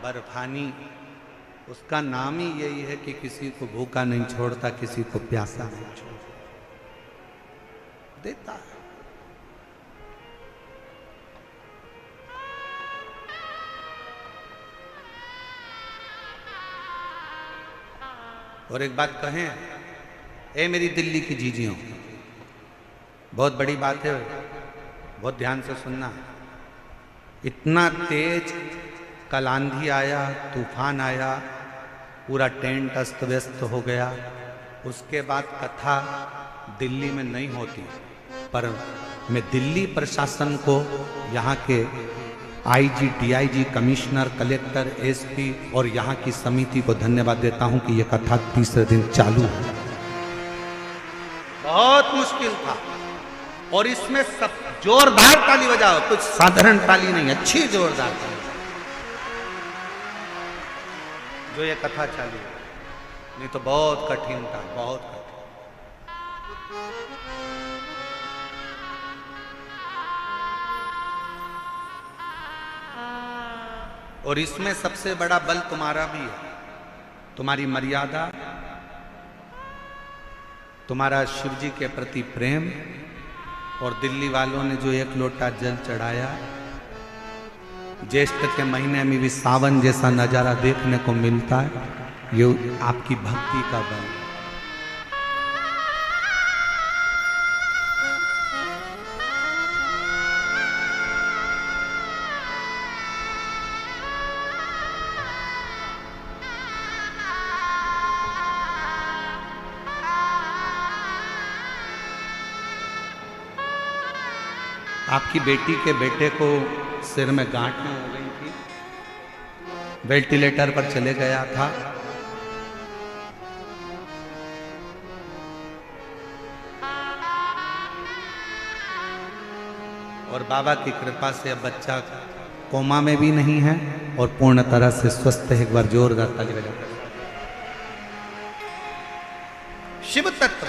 [SPEAKER 2] बर्फानी। उसका नाम ही यही है कि किसी को भूखा नहीं छोड़ता, किसी को प्यासा नहीं छोड़ता, देता है। और एक बात कहें, ए मेरी दिल्ली की जीजियों, बहुत बड़ी बात है, बहुत ध्यान से सुनना। इतना तेज कल आंधी आया, तूफान आया, पूरा टेंट अस्त व्यस्त हो गया। उसके बाद कथा दिल्ली में नहीं होती, पर मैं दिल्ली प्रशासन को, यहाँ के IG, DIG, commissioner, collector, SP और यहाँ की समिति को धन्यवाद देता हूँ कि यह कथा तीसरे दिन चालू है। बहुत मुश्किल था और इसमें सब जोरदार ताली बजाओ, कुछ साधारण ताली नहीं, अच्छी जोरदार ताली जो ये कथा चालू, नहीं तो बहुत कठिन था, बहुत कठिन। और इसमें सबसे बड़ा बल तुम्हारा भी है, तुम्हारी मर्यादा, तुम्हारा शिव जी के प्रति प्रेम। और दिल्ली वालों ने जो एक लोटा जल चढ़ाया, ज्येष्ठ के महीने में भी सावन जैसा नजारा देखने को मिलता है, ये आपकी भक्ति का बल। आपकी बेटी के बेटे को सिर में गांठें हो गई थी, वेंटिलेटर पर चले गया था। और बाबा की कृपा से अब बच्चा कोमा में भी नहीं है और पूर्ण तरह से स्वस्थ है। एक बार जोरदार ताली बजाओ। शिव तत्व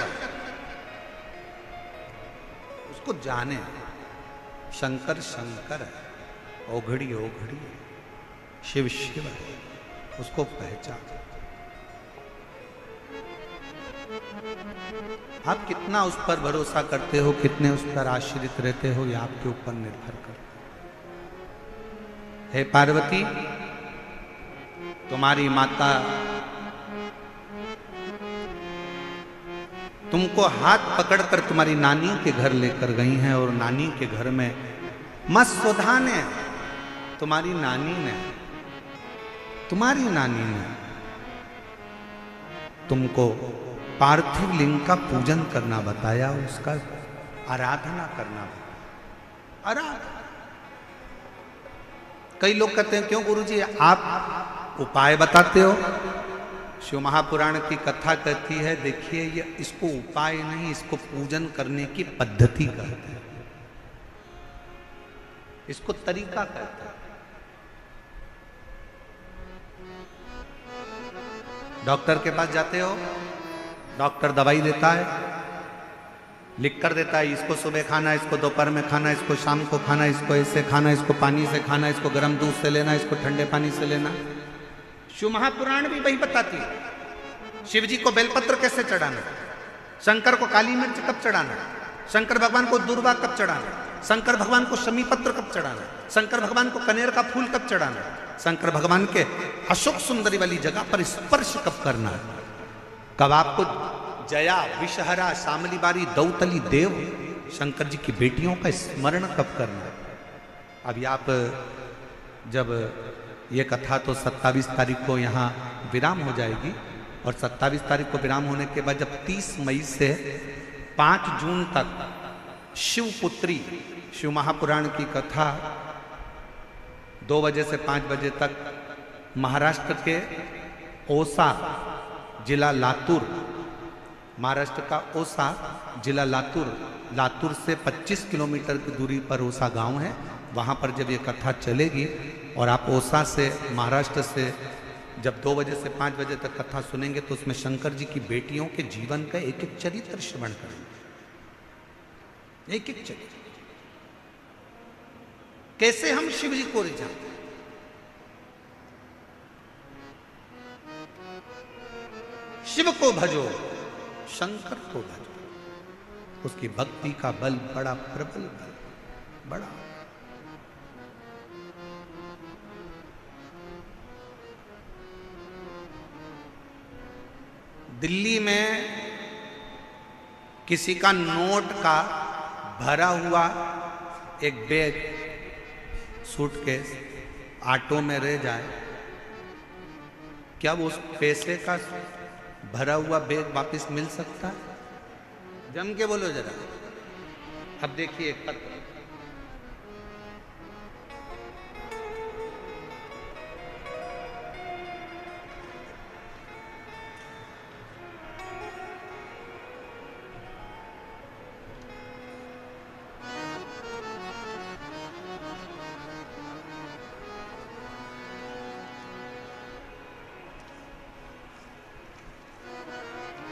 [SPEAKER 2] उसको जाने, शंकर शंकर है, ओघड़ी ओघड़ी है, शिव शिव है, उसको पहचान। आप कितना उस पर भरोसा करते हो, कितने उस पर आश्रित रहते हो, ये आपके ऊपर निर्भर करता है। हे पार्वती, तुम्हारी माता तुमको हाथ पकड़कर तुम्हारी नानी के घर लेकर गई हैं और नानी के घर में मां सुधा ने, तुम्हारी नानी ने तुमको पार्थिव लिंग का पूजन करना बताया, उसका आराधना करना बताया। कई लोग कहते हैं क्यों गुरुजी आप उपाय बताते हो? शिव महापुराण की कथा कहती है, देखिए ये इसको उपाय नहीं, इसको पूजन करने की पद्धति कहते हैं, इसको तरीका कहते हैं। डॉक्टर के पास जाते हो, डॉक्टर दवाई देता है, लिख कर देता है, इसको सुबह खाना, इसको दोपहर में खाना, इसको शाम को खाना, इसको ऐसे खाना, इसको पानी से खाना, इसको गर्म दूध से लेना, इसको ठंडे पानी से लेना। शिव महापुराण भी वही बताती है। शिव जी को बेलपत्र कैसे चढ़ाना, शंकर को काली मिर्च कब चढ़ाना, शंकर भगवान को दूर्वा कब चढ़ाना, शंकर भगवान को शमी पत्र कब चढ़ाना, शंकर भगवान को कनेर का फूल कब चढ़ाना, शंकर भगवान के अशोक सुंदरी वाली जगह पर स्पर्श कब करना है, कब आपको जया विषहरा शामली बारी दौतली देव शंकर जी की बेटियों का स्मरण कब करना है। अभी आप जब ये कथा तो 27 तारीख को यहाँ विराम हो जाएगी और 27 तारीख को विराम होने के बाद जब 30 मई से 5 जून तक शिवपुत्री शिव महापुराण की कथा 2 बजे से 5 बजे तक महाराष्ट्र के ओसा जिला लातूर, महाराष्ट्र का ओसा जिला लातूर से 25 किलोमीटर की दूरी पर ओसा गांव है। वहां पर जब ये कथा चलेगी और आप ओसा से महाराष्ट्र से जब 2 बजे से 5 बजे तक कथा सुनेंगे तो उसमें शंकर जी की बेटियों के जीवन का एक एक चरित्र श्रवण करेंगे, एक एक चरित्र, कैसे हम शिव जी को रिझाते। शिव को भजो, शंकर को भजो, उसकी भक्ति का बल बड़ा प्रबल बल, बड़ा। दिल्ली में किसी का नोट का भरा हुआ एक बैग, सूटकेस ऑटो में रह जाए, क्या वो उस पैसे का भरा हुआ बैग वापस मिल सकता है? जम के बोलो जरा। अब देखिए पत्र,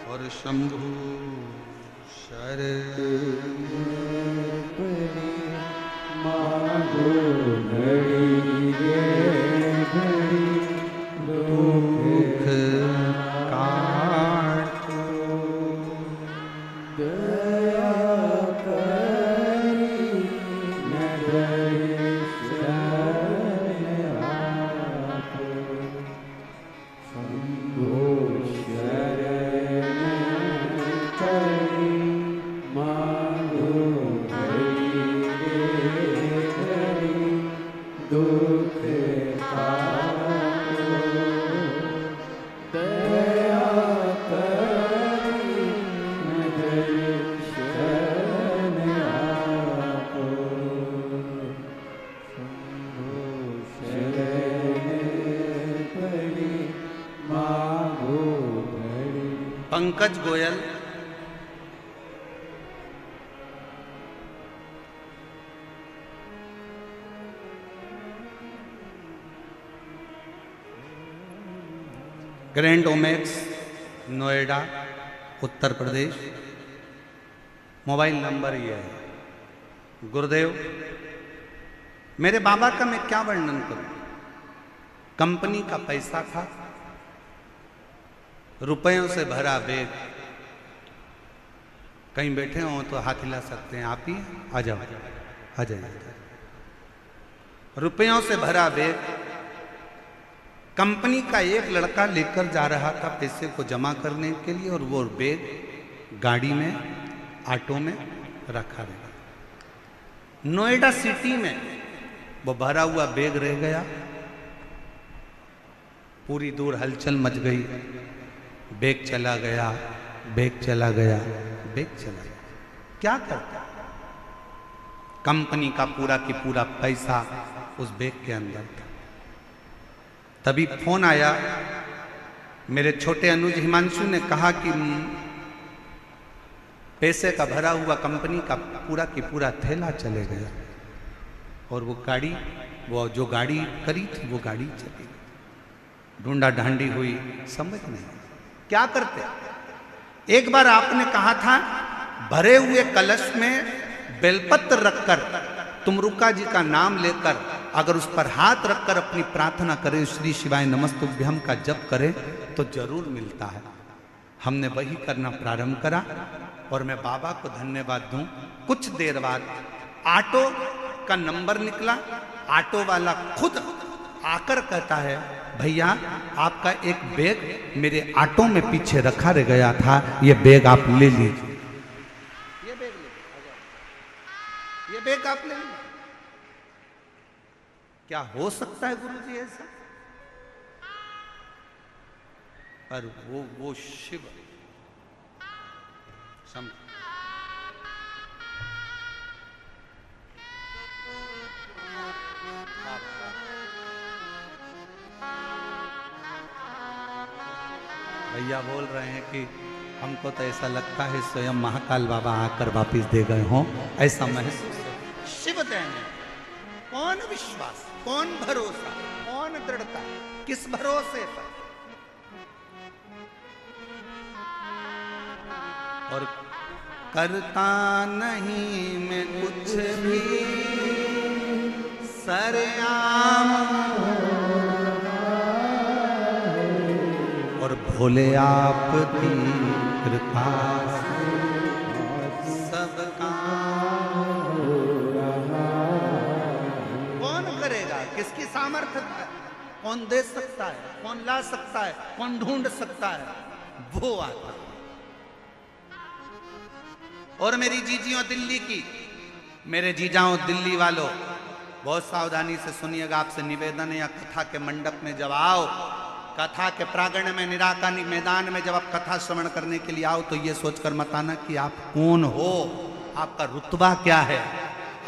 [SPEAKER 2] और शंभु शरण
[SPEAKER 1] मांगो घड़ी ये घड़ी दुख
[SPEAKER 2] काटो,
[SPEAKER 1] दया करी नगर शरण आपो, शंभो शरण करी मांगो घड़ी ये घड़ी दुख काटो, दया करी नगर शरण आपो, शंभो शरण पड़ी मांगो घड़ी।
[SPEAKER 2] Pankaj Goyal grand Omaxe, Noida, Uttar Pradesh. Mobile number ये है। गुरुदेव, मेरे बाबा का मैं क्या वर्णन करूं। कंपनी का पैसा था, रुपयों से भरा बैग। कहीं बैठे हो तो हाथ हिला सकते हैं, आप ही आ जाओ, आ जाइए। रुपयों से भरा बैग कंपनी का एक लड़का लेकर जा रहा था पैसे को जमा करने के लिए, और वो बैग गाड़ी में, ऑटो में रखा रहा। नोएडा सिटी में वो भरा हुआ बैग रह गया। पूरी दूर हलचल मच गई। बैग चला गया, बैग चला गया, बैग चला गया। क्या करता? कंपनी का पूरा की पूरा पैसा उस बैग के अंदर था। तभी फोन आया। मेरे छोटे अनुज हिमांशु ने कहा कि पैसे का भरा हुआ कंपनी का पूरा की पूरा थैला चले गया, और वो गाड़ी, वो जो गाड़ी करी थी वो गाड़ी चली गई। ढूंढा ढांडी हुई, समझ नहीं क्या करते। एक बार आपने कहा था, भरे हुए कलश में बेलपत्र रखकर तुमरुका जी का नाम लेकर अगर उस पर हाथ रखकर अपनी प्रार्थना करें, श्री शिवाय नमस्तुभ्यम का जप करें, तो जरूर मिलता है। हमने वही करना प्रारंभ करा, और मैं बाबा को धन्यवाद दूं। कुछ देर बाद ऑटो का नंबर निकला। ऑटो वाला खुद आकर कहता है, भैया आपका एक बैग मेरे ऑटो में पीछे रखा रह गया था, ये बैग आप ले लीजिए। ये बैग ले, ये बैग आप ले लीजिए। क्या हो सकता है गुरुजी ऐसा? पर वो शिव सम भैया बोल रहे हैं कि हमको तो ऐसा लगता है स्वयं महाकाल बाबा आकर वापिस दे गए हों, ऐसा महसूस है। शिव देने कौन विश्वास, कौन भरोसा, कौन दृढ़ता, किस भरोसे पर। और करता नहीं मैं कुछ भी सरेआम, और भोले आपकी कृपा से सब काम हो रहा। कौन करेगा, किसकी सामर्थ्य है, कौन दे सकता है, कौन ला सकता है, कौन ढूंढ सकता है, वो आता है। और मेरी जीजियों दिल्ली की, मेरे जीजाओं दिल्ली वालों, बहुत सावधानी से सुनिएगा। आपसे निवेदन है, या कथा के मंडप में जब आओ, कथा के प्रांगण में, निराकानी मैदान में जब आप कथा श्रवण करने के लिए आओ, तो ये सोचकर मत आना कि आप कौन हो, आपका रुतबा क्या है।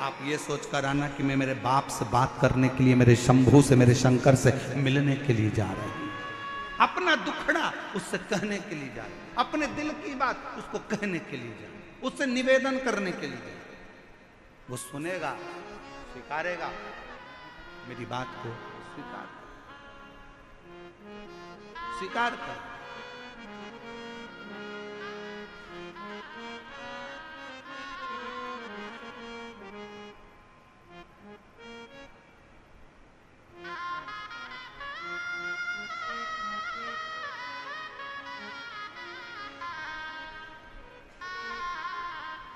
[SPEAKER 2] आप ये सोचकर आना कि मैं मेरे बाप से बात करने के लिए, मेरे शंभू से, मेरे शंकर से मिलने के लिए जा रहा हूं। अपना दुखड़ा उससे कहने के लिए जा रहा हूं, अपने दिल की बात उसको कहने के लिए जा रहा हूं, उससे निवेदन करने के लिए जा रहा हूं। वो सुनेगा, स्वीकारेगा, मेरी बात को स्वीकार कर।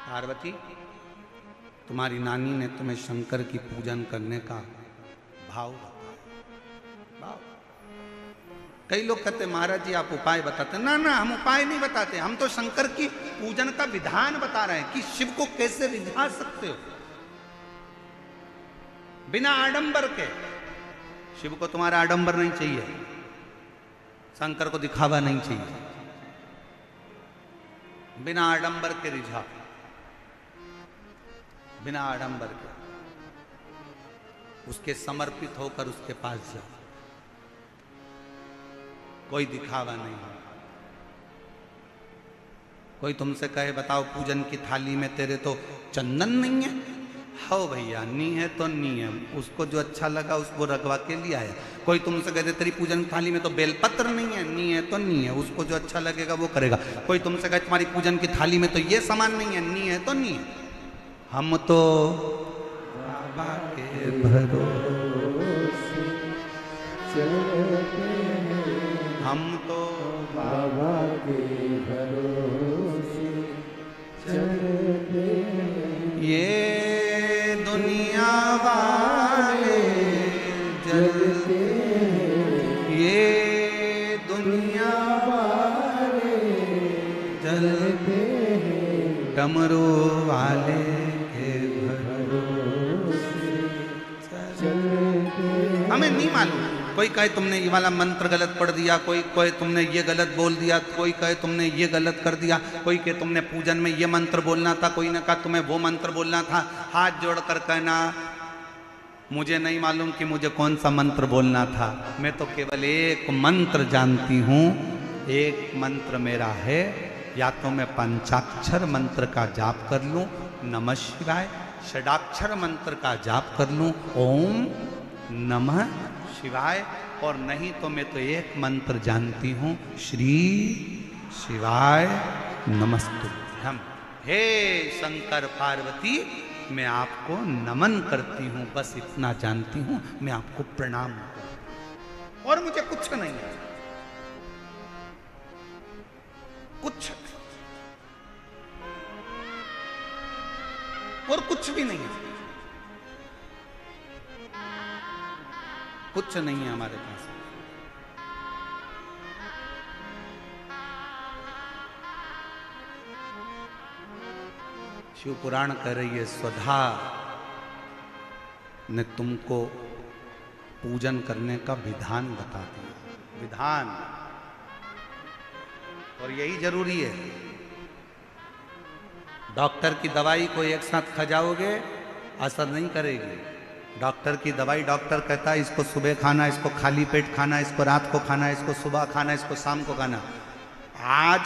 [SPEAKER 2] पार्वती, तुम्हारी नानी ने तुम्हें शंकर की पूजन करने का भाव बताया। भाव। कई लोग कहते महाराज जी आप उपाय बताते। ना ना, हम उपाय नहीं बताते, हम तो शंकर की पूजन का विधान बता रहे हैं कि शिव को कैसे रिझा सकते हो बिना आडंबर के। शिव को तुम्हारा आडंबर नहीं चाहिए, शंकर को दिखावा नहीं चाहिए, बिना आडंबर के रिझा, बिना आडंबर के उसके समर्पित होकर उसके पास जाओ। कोई दिखावा नहीं है। कोई तुमसे कहे बताओ पूजन की थाली में तेरे तो चंदन नहीं है, हो भैया, नी है तो नी है, उसको जो अच्छा लगा उसको रखवा के लिए आया। कोई तुमसे कहते तेरी पूजन की थाली में तो बेलपत्र नहीं है, नी है तो नी है, उसको जो अच्छा लगेगा वो करेगा। कोई तुमसे कहे तुम्हारी पूजन की थाली में तो ये सामान नहीं है, नी है तो नी है। हम तो बाबा के भरोसे
[SPEAKER 1] चलते हैं,
[SPEAKER 2] हम तो
[SPEAKER 1] बाबा के भरोसे चलते हैं।
[SPEAKER 2] ये दुनिया वाले जलते
[SPEAKER 1] हैं,
[SPEAKER 2] ये दुनिया
[SPEAKER 1] वाले
[SPEAKER 2] जलते
[SPEAKER 1] हैं,
[SPEAKER 2] डमरू वाले के
[SPEAKER 1] भरोसे चलते हैं।
[SPEAKER 2] हमें नहीं मालूम। कोई कहे तुमने ये वाला मंत्र गलत पढ़ दिया, कोई कहे तुमने ये गलत बोल दिया, कोई कहे तुमने ये गलत कर दिया, कोई कहे तुमने पूजन में ये मंत्र बोलना था, कोई ने कहा तुम्हें वो मंत्र बोलना था। हाथ जोड़कर कहना मुझे नहीं मालूम कि मुझे कौन सा मंत्र बोलना था, मैं तो केवल एक मंत्र जानती हूँ। एक मंत्र मेरा है, या तो मैं पंचाक्षर मंत्र का जाप कर लूँ नमः शिवाय, षडाक्षर मंत्र का जाप कर लूँ ओम नमः शिवाय, और नहीं तो मैं तो एक मंत्र जानती हूँ श्री शिवाय नमस्तुभ्यम। हे शंकर पार्वती, मैं आपको नमन करती हूँ, बस इतना जानती हूँ, मैं आपको प्रणाम करती हूँ और मुझे कुछ नहीं है, कुछ और कुछ भी नहीं है, कुछ नहीं है हमारे पास। शिव पुराण कह रही है स्वधा ने तुमको पूजन करने का विधान बता दिया, विधान, और यही जरूरी है। डॉक्टर की दवाई को एक साथ खा जाओगे असर नहीं करेगी। डॉक्टर की दवाई, डॉक्टर कहता है इसको सुबह खाना, इसको खाली पेट खाना, इसको रात को खाना, इसको सुबह खाना, इसको शाम को खाना। आज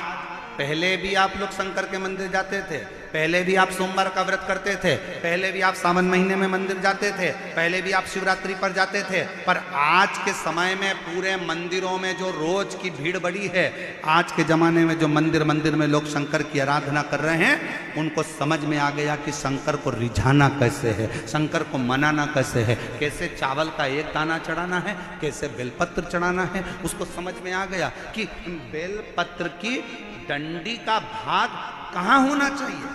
[SPEAKER 2] पहले भी आप लोग शंकर के मंदिर जाते थे, पहले भी आप सोमवार का व्रत करते थे, पहले भी आप सावन महीने में मंदिर जाते थे, पहले भी आप शिवरात्रि पर जाते थे, पर आज के समय में पूरे मंदिरों में जो रोज की भीड़ बढ़ी है, आज के जमाने में जो मंदिर मंदिर में लोग शंकर की आराधना कर रहे हैं, उनको समझ में आ गया कि शंकर को रिझाना कैसे है, शंकर को मनाना कैसे है, कैसे चावल का एक दाना चढ़ाना है, कैसे बेलपत्र चढ़ाना है। उसको समझ में आ गया कि बेलपत्र की डंडी का भाग कहाँ होना चाहिए।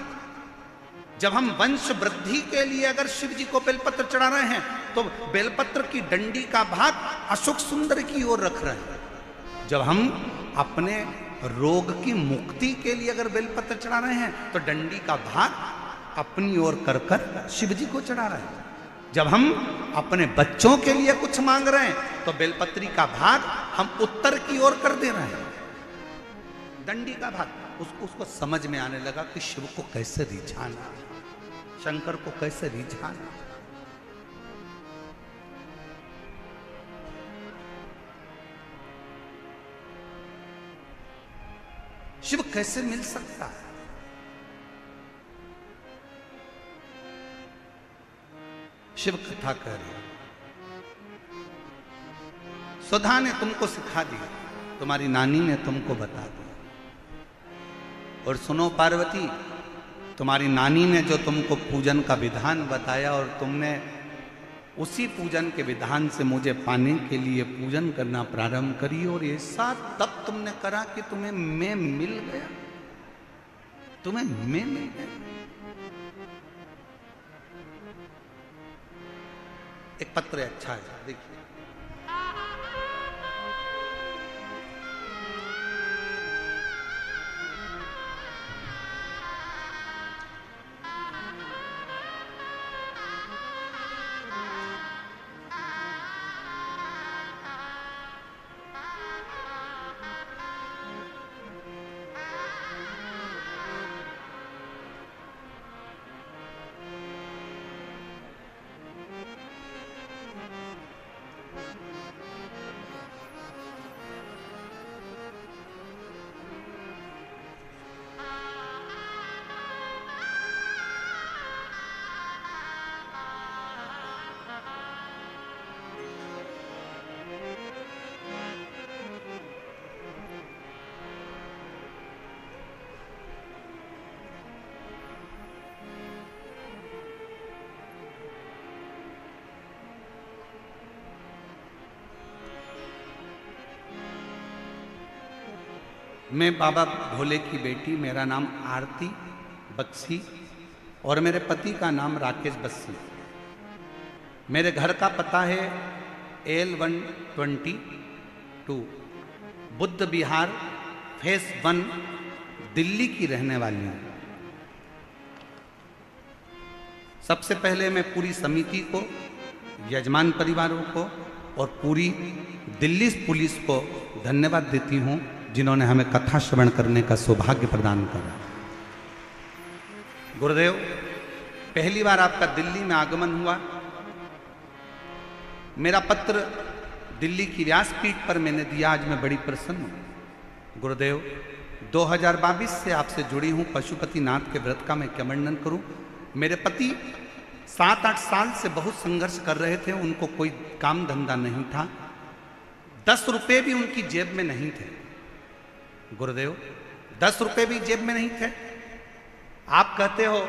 [SPEAKER 2] जब हम वंश वृद्धि के लिए अगर शिव जी को बेलपत्र चढ़ा रहे हैं तो बेलपत्र की डंडी का भाग अशोक सुंदर की ओर रख रहे हैं। जब हम अपने रोग की मुक्ति के लिए अगर बेलपत्र चढ़ा रहे हैं तो डंडी का भाग अपनी ओर कर कर शिव जी को चढ़ा रहे हैं। जब हम अपने बच्चों के लिए कुछ मांग रहे हैं तो बेलपत्री का भाग हम उत्तर की ओर कर दे रहे हैं, डंडी का भाग। उसको समझ में आने लगा कि शिव को कैसे रिझाना, शंकर को कैसे रिझाना। शिव कैसे मिल सकता है। शिव कथा कर रही, सुधा ने तुमको सिखा दिया, तुम्हारी नानी ने तुमको बता दिया। और सुनो पार्वती, तुम्हारी नानी ने जो तुमको पूजन का विधान बताया और तुमने उसी पूजन के विधान से मुझे पाने के लिए पूजन करना प्रारंभ करी, और ये साथ तब तुमने करा कि तुम्हें मैं मिल गया, तुम्हें मैं मिल गया। एक पत्र अच्छा है, देखिए। मैं बाबा भोले की बेटी, मेरा नाम आरती बक्सी और मेरे पति का नाम राकेश बस्सी। मेरे घर का पता है L122 बुद्ध विहार फेस 1 दिल्ली की रहने वाली हूँ। सबसे पहले मैं पूरी समिति को, यजमान परिवारों को और पूरी दिल्ली पुलिस को धन्यवाद देती हूँ जिन्होंने हमें कथा श्रवण करने का सौभाग्य प्रदान करा। गुरुदेव, पहली बार आपका दिल्ली में आगमन हुआ। मेरा पत्र दिल्ली की व्यासपीठ पर मैंने दिया, आज मैं बड़ी प्रसन्न हूँ। गुरुदेव, 2022 से आपसे जुड़ी हूँ। पशुपतिनाथ के व्रत का मैं क्या वर्णन करूँ। मेरे पति 7-8 साल से बहुत संघर्ष कर रहे थे, उनको कोई काम धंधा नहीं था, 10 रुपए भी उनकी जेब में नहीं थे। गुरुदेव, 10 रुपए भी जेब में नहीं थे। आप कहते हो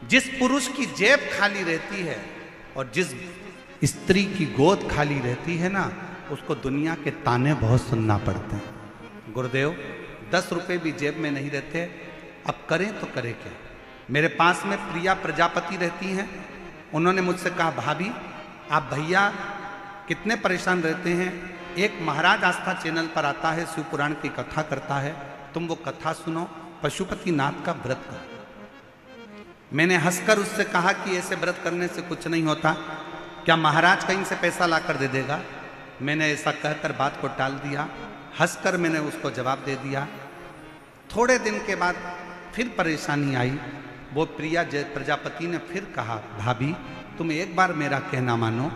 [SPEAKER 2] जिस पुरुष की जेब खाली रहती है और जिस स्त्री की गोद खाली रहती है ना, उसको दुनिया के ताने बहुत सुनना पड़ते हैं। गुरुदेव, 10 रुपए भी जेब में नहीं रहते, अब करें तो करें क्या। मेरे पास में प्रिया प्रजापति रहती हैं। उन्होंने मुझसे कहा, भाभी आप भैया कितने परेशान रहते हैं, एक महाराज आस्था चैनल पर आता है, शिव पुराण की कथा करता है, तुम वो कथा सुनो, पशुपतिनाथ का व्रत करो। मैंने हंसकर उससे कहा कि ऐसे व्रत करने से कुछ नहीं होता, क्या महाराज कहीं से पैसा ला कर दे देगा। मैंने ऐसा कहकर बात को टाल दिया। हंसकर मैंने उसको जवाब दे दिया। थोड़े दिन के बाद फिर परेशानी आई। वो प्रिया प्रजापति ने फिर कहा, भाभी तुम एक बार मेरा कहना मानो,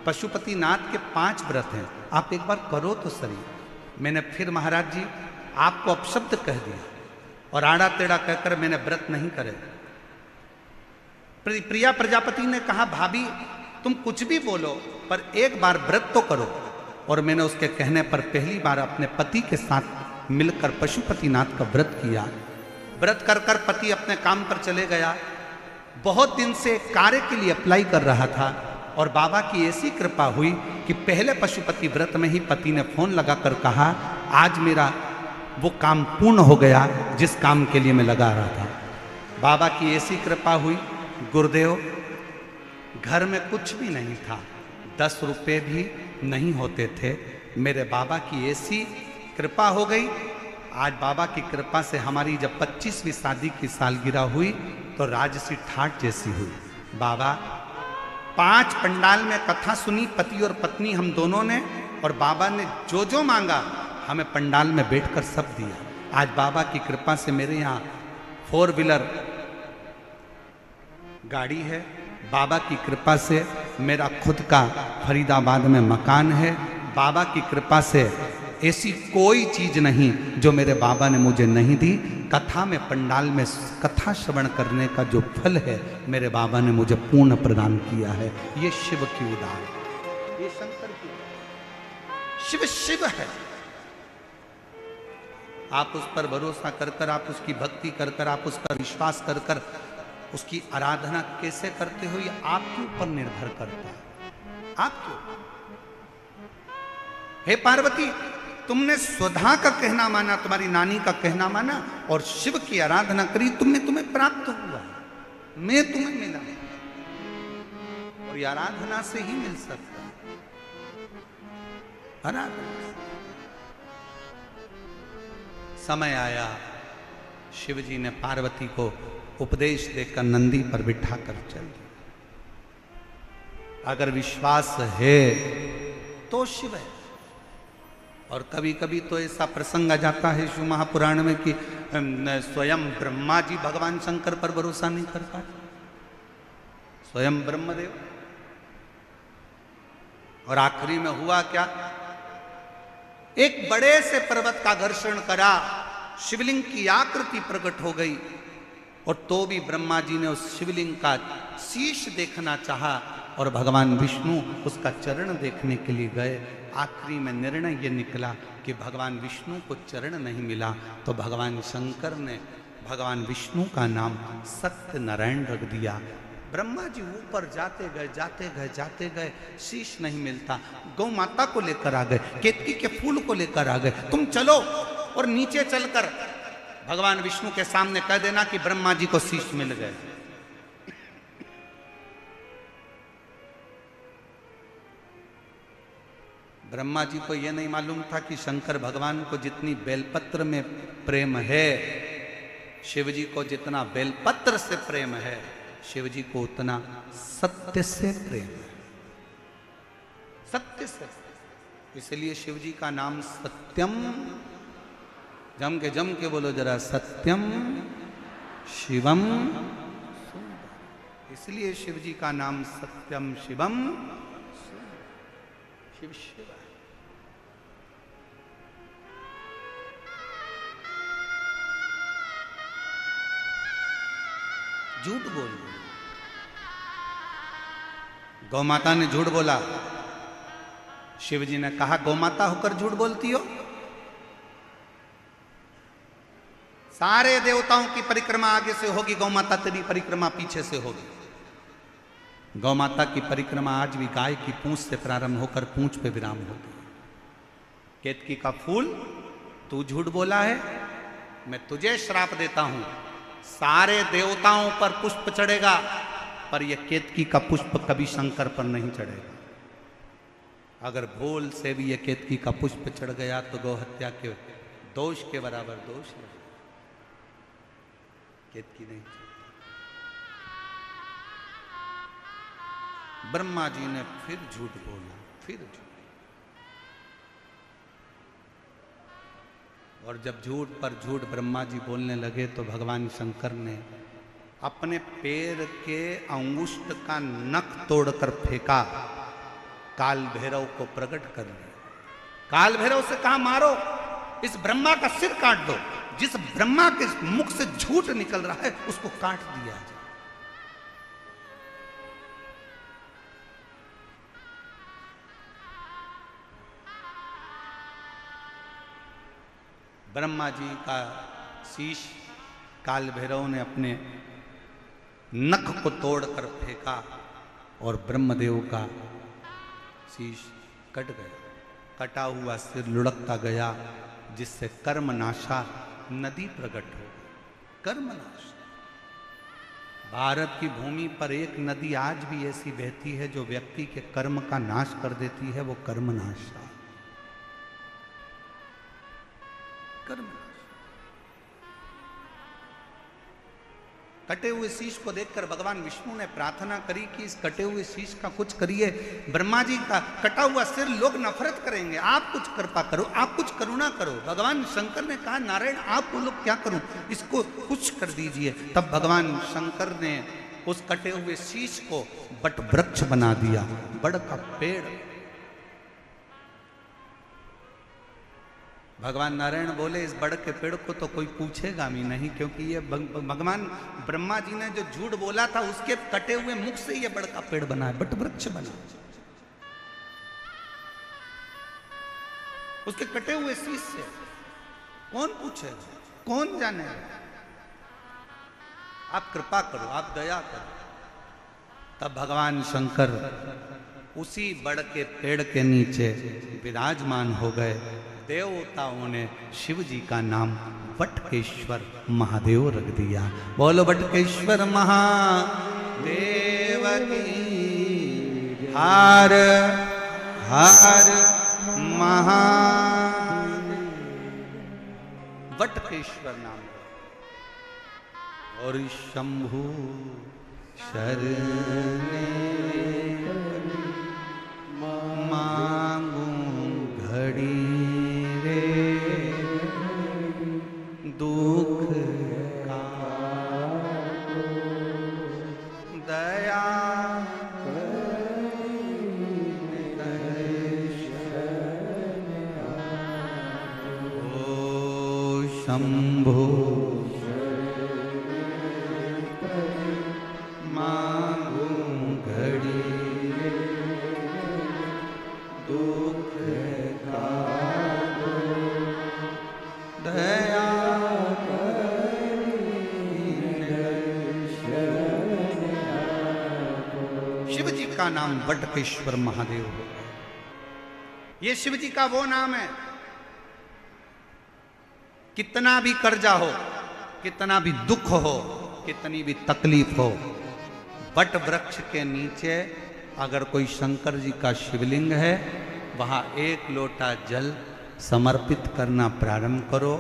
[SPEAKER 2] पशुपतिनाथ के 5 व्रत हैं, आप एक बार करो तो सही। मैंने फिर महाराज जी आपको अपशब्द कह दिया और आड़ा टेढ़ा कहकर मैंने व्रत नहीं करे। प्रिया प्रजापति ने कहा, भाभी तुम कुछ भी बोलो पर एक बार व्रत तो करो। और मैंने उसके कहने पर पहली बार अपने पति के साथ मिलकर पशुपतिनाथ का व्रत किया। व्रत कर कर पति अपने काम पर चले गया। बहुत दिन से कार्य के लिए अप्लाई कर रहा था और बाबा की ऐसी कृपा हुई कि पहले पशुपति व्रत में ही पति ने फोन लगाकर कहा, आज मेरा वो काम पूर्ण हो गया जिस काम के लिए मैं लगा रहा था। बाबा की ऐसी कृपा हुई। गुरुदेव, घर में कुछ भी नहीं था, 10 रुपए भी नहीं होते थे। मेरे बाबा की ऐसी कृपा हो गई। आज बाबा की कृपा से हमारी जब 25वीं शादी की सालगिरह हुई तो राजसी ठाट जैसी हुई। बाबा 5 पंडाल में कथा सुनी, पति और पत्नी हम दोनों ने, और बाबा ने जो जो मांगा हमें पंडाल में बैठकर सब दिया। आज बाबा की कृपा से मेरे यहाँ 4 व्हीलर गाड़ी है। बाबा की कृपा से मेरा खुद का फरीदाबाद में मकान है। बाबा की कृपा से ऐसी कोई चीज नहीं जो मेरे बाबा ने मुझे नहीं दी। कथा में, पंडाल में कथा श्रवण करने का जो फल है मेरे बाबा ने मुझे पूर्ण प्रदान किया है। ये शिव की उदार, ये शंकर की, शिव शिव है। आप उस पर भरोसा कर कर, आप उसकी भक्ति कर कर, आप उस पर विश्वास कर कर उसकी आराधना कैसे करते हो, ये आपके ऊपर निर्भर करता है। आपके ऊपर। हे पार्वती, तुमने स्वधा का कहना माना, तुम्हारी नानी का कहना माना और शिव की आराधना करी, तुम्हें प्राप्त हुआ, मैं तुम्हें मिला। और ये आराधना से ही मिल सकता है, आराधना से। समय आया, शिव जी ने पार्वती को उपदेश देकर नंदी पर बिठा कर चल दिया। अगर विश्वास है तो शिव है। और कभी कभी तो ऐसा प्रसंग आ जाता है शिव महापुराण में कि स्वयं ब्रह्मा जी भगवान शंकर पर भरोसा नहीं कर पाते, स्वयं ब्रह्मदेव। और आखिरी में हुआ क्या, एक बड़े से पर्वत का घर्षण करा, शिवलिंग की आकृति प्रकट हो गई। और तो भी ब्रह्मा जी ने उस शिवलिंग का शीश देखना चाहा और भगवान विष्णु उसका चरण देखने के लिए गए। आखिरी में निर्णय ये निकला कि भगवान विष्णु को चरण नहीं मिला तो भगवान शंकर ने भगवान विष्णु का नाम सत्यनारायण रख दिया। ब्रह्मा जी ऊपर जाते गए जाते गए जाते गए, शीश नहीं मिलता। गौ माता को लेकर आ गए, केतकी के फूल को लेकर आ गए। तुम चलो और नीचे चलकर भगवान विष्णु के सामने कह देना कि ब्रह्मा जी को शीश मिल गए। ब्रह्मा जी को यह नहीं मालूम था कि शंकर भगवान को जितनी बेलपत्र में प्रेम है, शिव जी को जितना बेलपत्र से प्रेम है, शिव जी को उतना सत्य से प्रेम है। सत्य से, इसलिए शिव जी का नाम सत्यम, जम के बोलो जरा, सत्यम शिवम। इसलिए शिव जी का नाम सत्यम शिवम, शिव शिव। झूठ बोल, गौ माता ने झूठ बोला। शिव जी ने कहा गौ माता होकर झूठ बोलती हो? सारे देवताओं की परिक्रमा आगे से होगी, गौ माता तेरी परिक्रमा पीछे से होगी। गौ माता की परिक्रमा आज भी गाय की पूंछ से प्रारंभ होकर पूंछ पे विराम होती है। केतकी का फूल तू झूठ बोला है, मैं तुझे श्राप देता हूं, सारे देवताओं पर पुष्प चढ़ेगा पर यह केतकी का पुष्प कभी शंकर पर नहीं चढ़ेगा। अगर भूल से भी यह केतकी का पुष्प चढ़ गया तो गौहत्या के दोष के बराबर दोष है। केतकी नहीं। ब्रह्मा जी ने फिर झूठ बोला, फिर झूठ। और जब झूठ पर झूठ ब्रह्मा जी बोलने लगे तो भगवान शंकर ने अपने पैर के अंगुष्ठ का नख तोड़कर फेंका, काल भैरव को प्रकट कर दिया। काल भैरव से कहा मारो, इस ब्रह्मा का सिर काट दो। जिस ब्रह्मा के मुख से झूठ निकल रहा है उसको काट दिया जाए। ब्रह्मा जी का शीश काल भैरव ने अपने नख को तोड़कर फेंका और ब्रह्मदेव का शीश कट गया। कटा हुआ सिर लुढ़कता गया, जिससे कर्मनाशा नदी प्रकट हो। कर्मनाशा। भारत की भूमि पर एक नदी आज भी ऐसी बहती है जो व्यक्ति के कर्म का नाश कर देती है, वो कर्मनाशा। कटे हुए शीश को देखकर भगवान विष्णु ने प्रार्थना करी कि इस कटे हुए शीश का कुछ करिए। ब्रह्मा जी का कटा हुआ सिर लोग नफरत करेंगे, आप कुछ कृपा करो, आप कुछ करुणा करो। भगवान शंकर ने कहा नारायण आप बोलो क्या करूं, इसको कुछ कर दीजिए। तब भगवान शंकर ने उस कटे हुए शीश को बट वृक्ष बना दिया, बड़ का पेड़। भगवान नारायण बोले इस बड़ के पेड़ को तो कोई पूछेगा भी नहीं, क्योंकि ये भगवान ब्रह्मा जी ने जो झूठ बोला था उसके कटे हुए मुख से ये बड़ का पेड़ बना है, बट वृक्ष बना। उसके कटे हुए शीश से कौन पूछेगा, कौन जाने। आप कृपा करो, आप दया करो। तब भगवान शंकर उसी बड़ के पेड़ के नीचे विराजमान हो गए। देवताओं ने शिव जी का नाम बटकेश्वर महादेव रख दिया। बोलो बटकेश्वर महादेव की हार हार महा। बटकेश्वर नाम। और शंभु शरणे मांगू घड़ी दुख का दया ओ शंभो मांगू घड़ी दुख का दया का नाम बटकेश्वर महादेव हो। ये शिव जी का वो नाम है, कितना भी कर्जा हो, कितना भी दुख हो, कितनी भी तकलीफ हो, बट वृक्ष के नीचे अगर कोई शंकर जी का शिवलिंग है, वहां एक लोटा जल समर्पित करना प्रारंभ करो,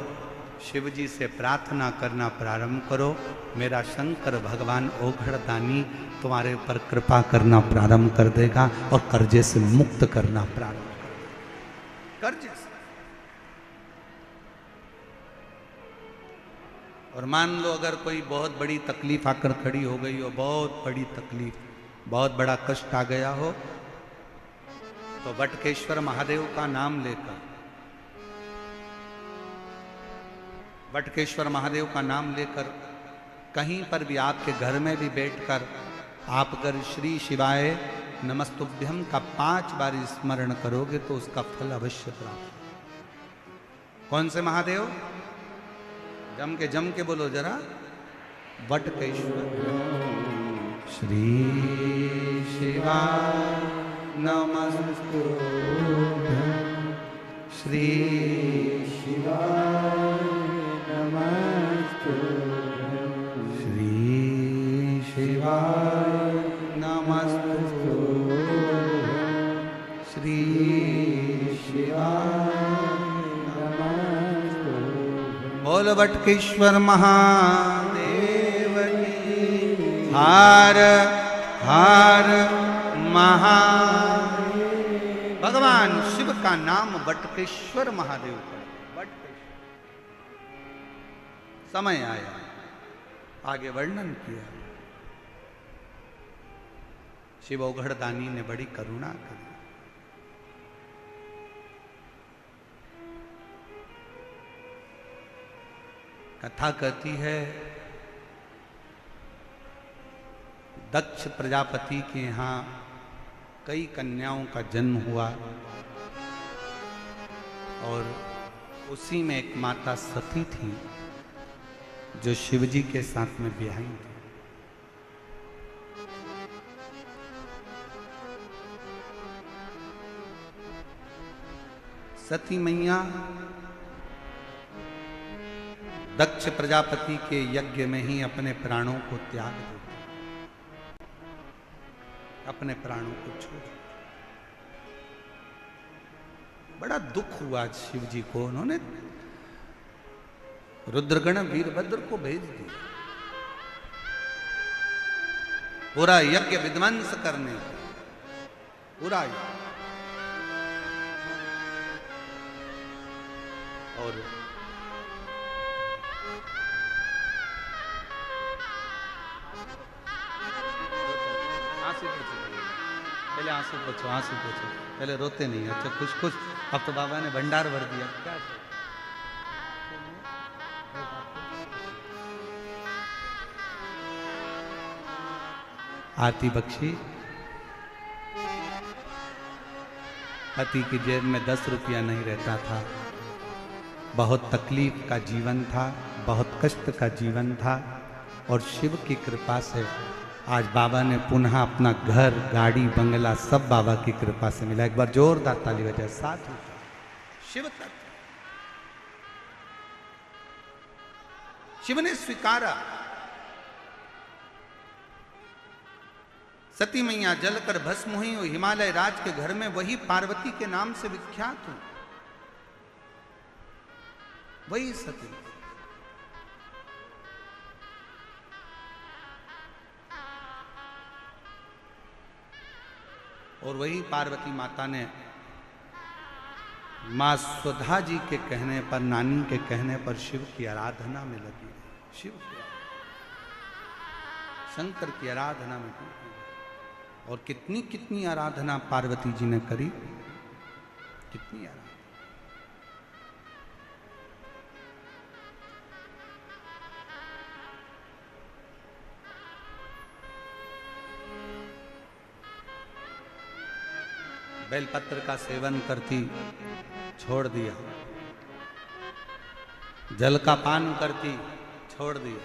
[SPEAKER 2] शिव जी से प्रार्थना करना प्रारंभ करो, मेरा शंकर भगवान ओघड़दानी तुम्हारे ऊपर कृपा करना प्रारंभ कर देगा और कर्जे से मुक्त करना प्रारंभ कर देगा, कर्जे से। और मान लो अगर कोई बहुत बड़ी तकलीफ आकर खड़ी हो गई हो, बहुत बड़ी तकलीफ, बहुत बड़ा कष्ट आ गया हो, तो बटकेश्वर महादेव का नाम लेकर, बटकेश्वर महादेव का नाम लेकर कहीं पर भी, आपके घर में भी बैठकर आप अगर श्री शिवाय नमस्तुभ्यम का 5 बार स्मरण करोगे तो उसका फल अवश्य प्राप्त। कौन से महादेव? जम के बोलो जरा, बटकेश्वर। श्री शिवाय नमस्तुभ्यम, श्री
[SPEAKER 1] शिवाय नमस्तुभ्यं,
[SPEAKER 2] श्री शिवाय नमस्तुभ्यं, श्री
[SPEAKER 1] शिवाय नमस्तुभ्यं।
[SPEAKER 2] बोल बटकेश्वर महादेव की। हार हार महादेव। भगवान शिव का नाम बटकेश्वर महादेव का। समय आया, आगे वर्णन किया। शिव ओघड़दानी ने बड़ी करुणा करी। कथा कहती है, दक्ष प्रजापति के यहाँ कई कन्याओं का जन्म हुआ और उसी में एक माता सती थी जो शिवजी के साथ में ब्याही थी। सती मैया दक्ष प्रजापति के यज्ञ में ही अपने प्राणों को त्याग देती, अपने प्राणों को छोड़। बड़ा दुख हुआ शिव जी को, उन्होंने रुद्रगण वीरभद्र को भेज दिया पूरा यज्ञ विध्वंस करने को, पूरा यज्ञ। और पहले आंसू पोछो, आंसू पोछो, पहले रोते नहीं। अच्छा कुछ कुछ, अब तो बाबा ने भंडार भर दिया। क्या आरती बख्शी, पति की जेब में 10 रुपया नहीं रहता था, बहुत तकलीफ का जीवन था, बहुत कष्ट का जीवन था, और शिव की कृपा से आज बाबा ने पुनः अपना घर, गाड़ी, बंगला सब बाबा की कृपा से मिला। एक बार जोरदार ताली बजाए। साथ शिव तत्व, शिव ने स्वीकारा। सती मैया जलकर भस्म हुई और हिमालय राज के घर में वही पार्वती के नाम से विख्यात हुई, वही सती। और वही पार्वती माता ने मां सुधा जी के कहने पर, नानी के कहने पर शिव की आराधना में लगी। शिव की, शंकर की आराधना में लगी। और कितनी कितनी आराधना पार्वती जी ने करी, कितनी आराधना। बेलपत्र का सेवन करती, छोड़ दिया। जल का पान करती, छोड़ दिया।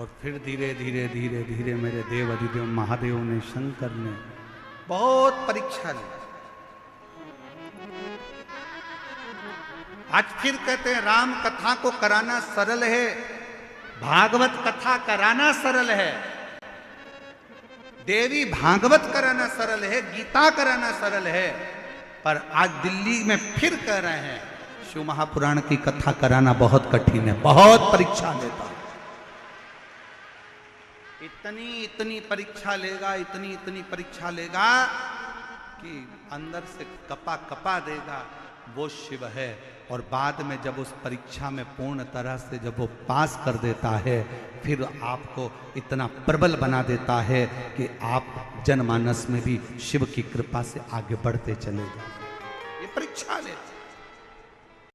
[SPEAKER 2] और फिर धीरे धीरे धीरे धीरे मेरे देव अधिदेव महादेव ने, शंकर ने बहुत परीक्षा ली। आज फिर कहते हैं राम कथा को कराना सरल है, भागवत कथा कराना सरल है, देवी भागवत कराना सरल है, गीता कराना सरल है, पर आज दिल्ली में फिर कह रहे हैं शिव महापुराण की कथा कराना बहुत कठिन है, बहुत परीक्षा लेता है। इतनी इतनी परीक्षा लेगा, इतनी इतनी परीक्षा लेगा कि अंदर से कपा कपा देगा, वो शिव है। और बाद में जब उस परीक्षा में पूर्ण तरह से जब वो पास कर देता है, फिर आपको इतना प्रबल बना देता है कि आप जनमानस में भी शिव की कृपा से आगे बढ़ते चले जाए। ये परीक्षा लेते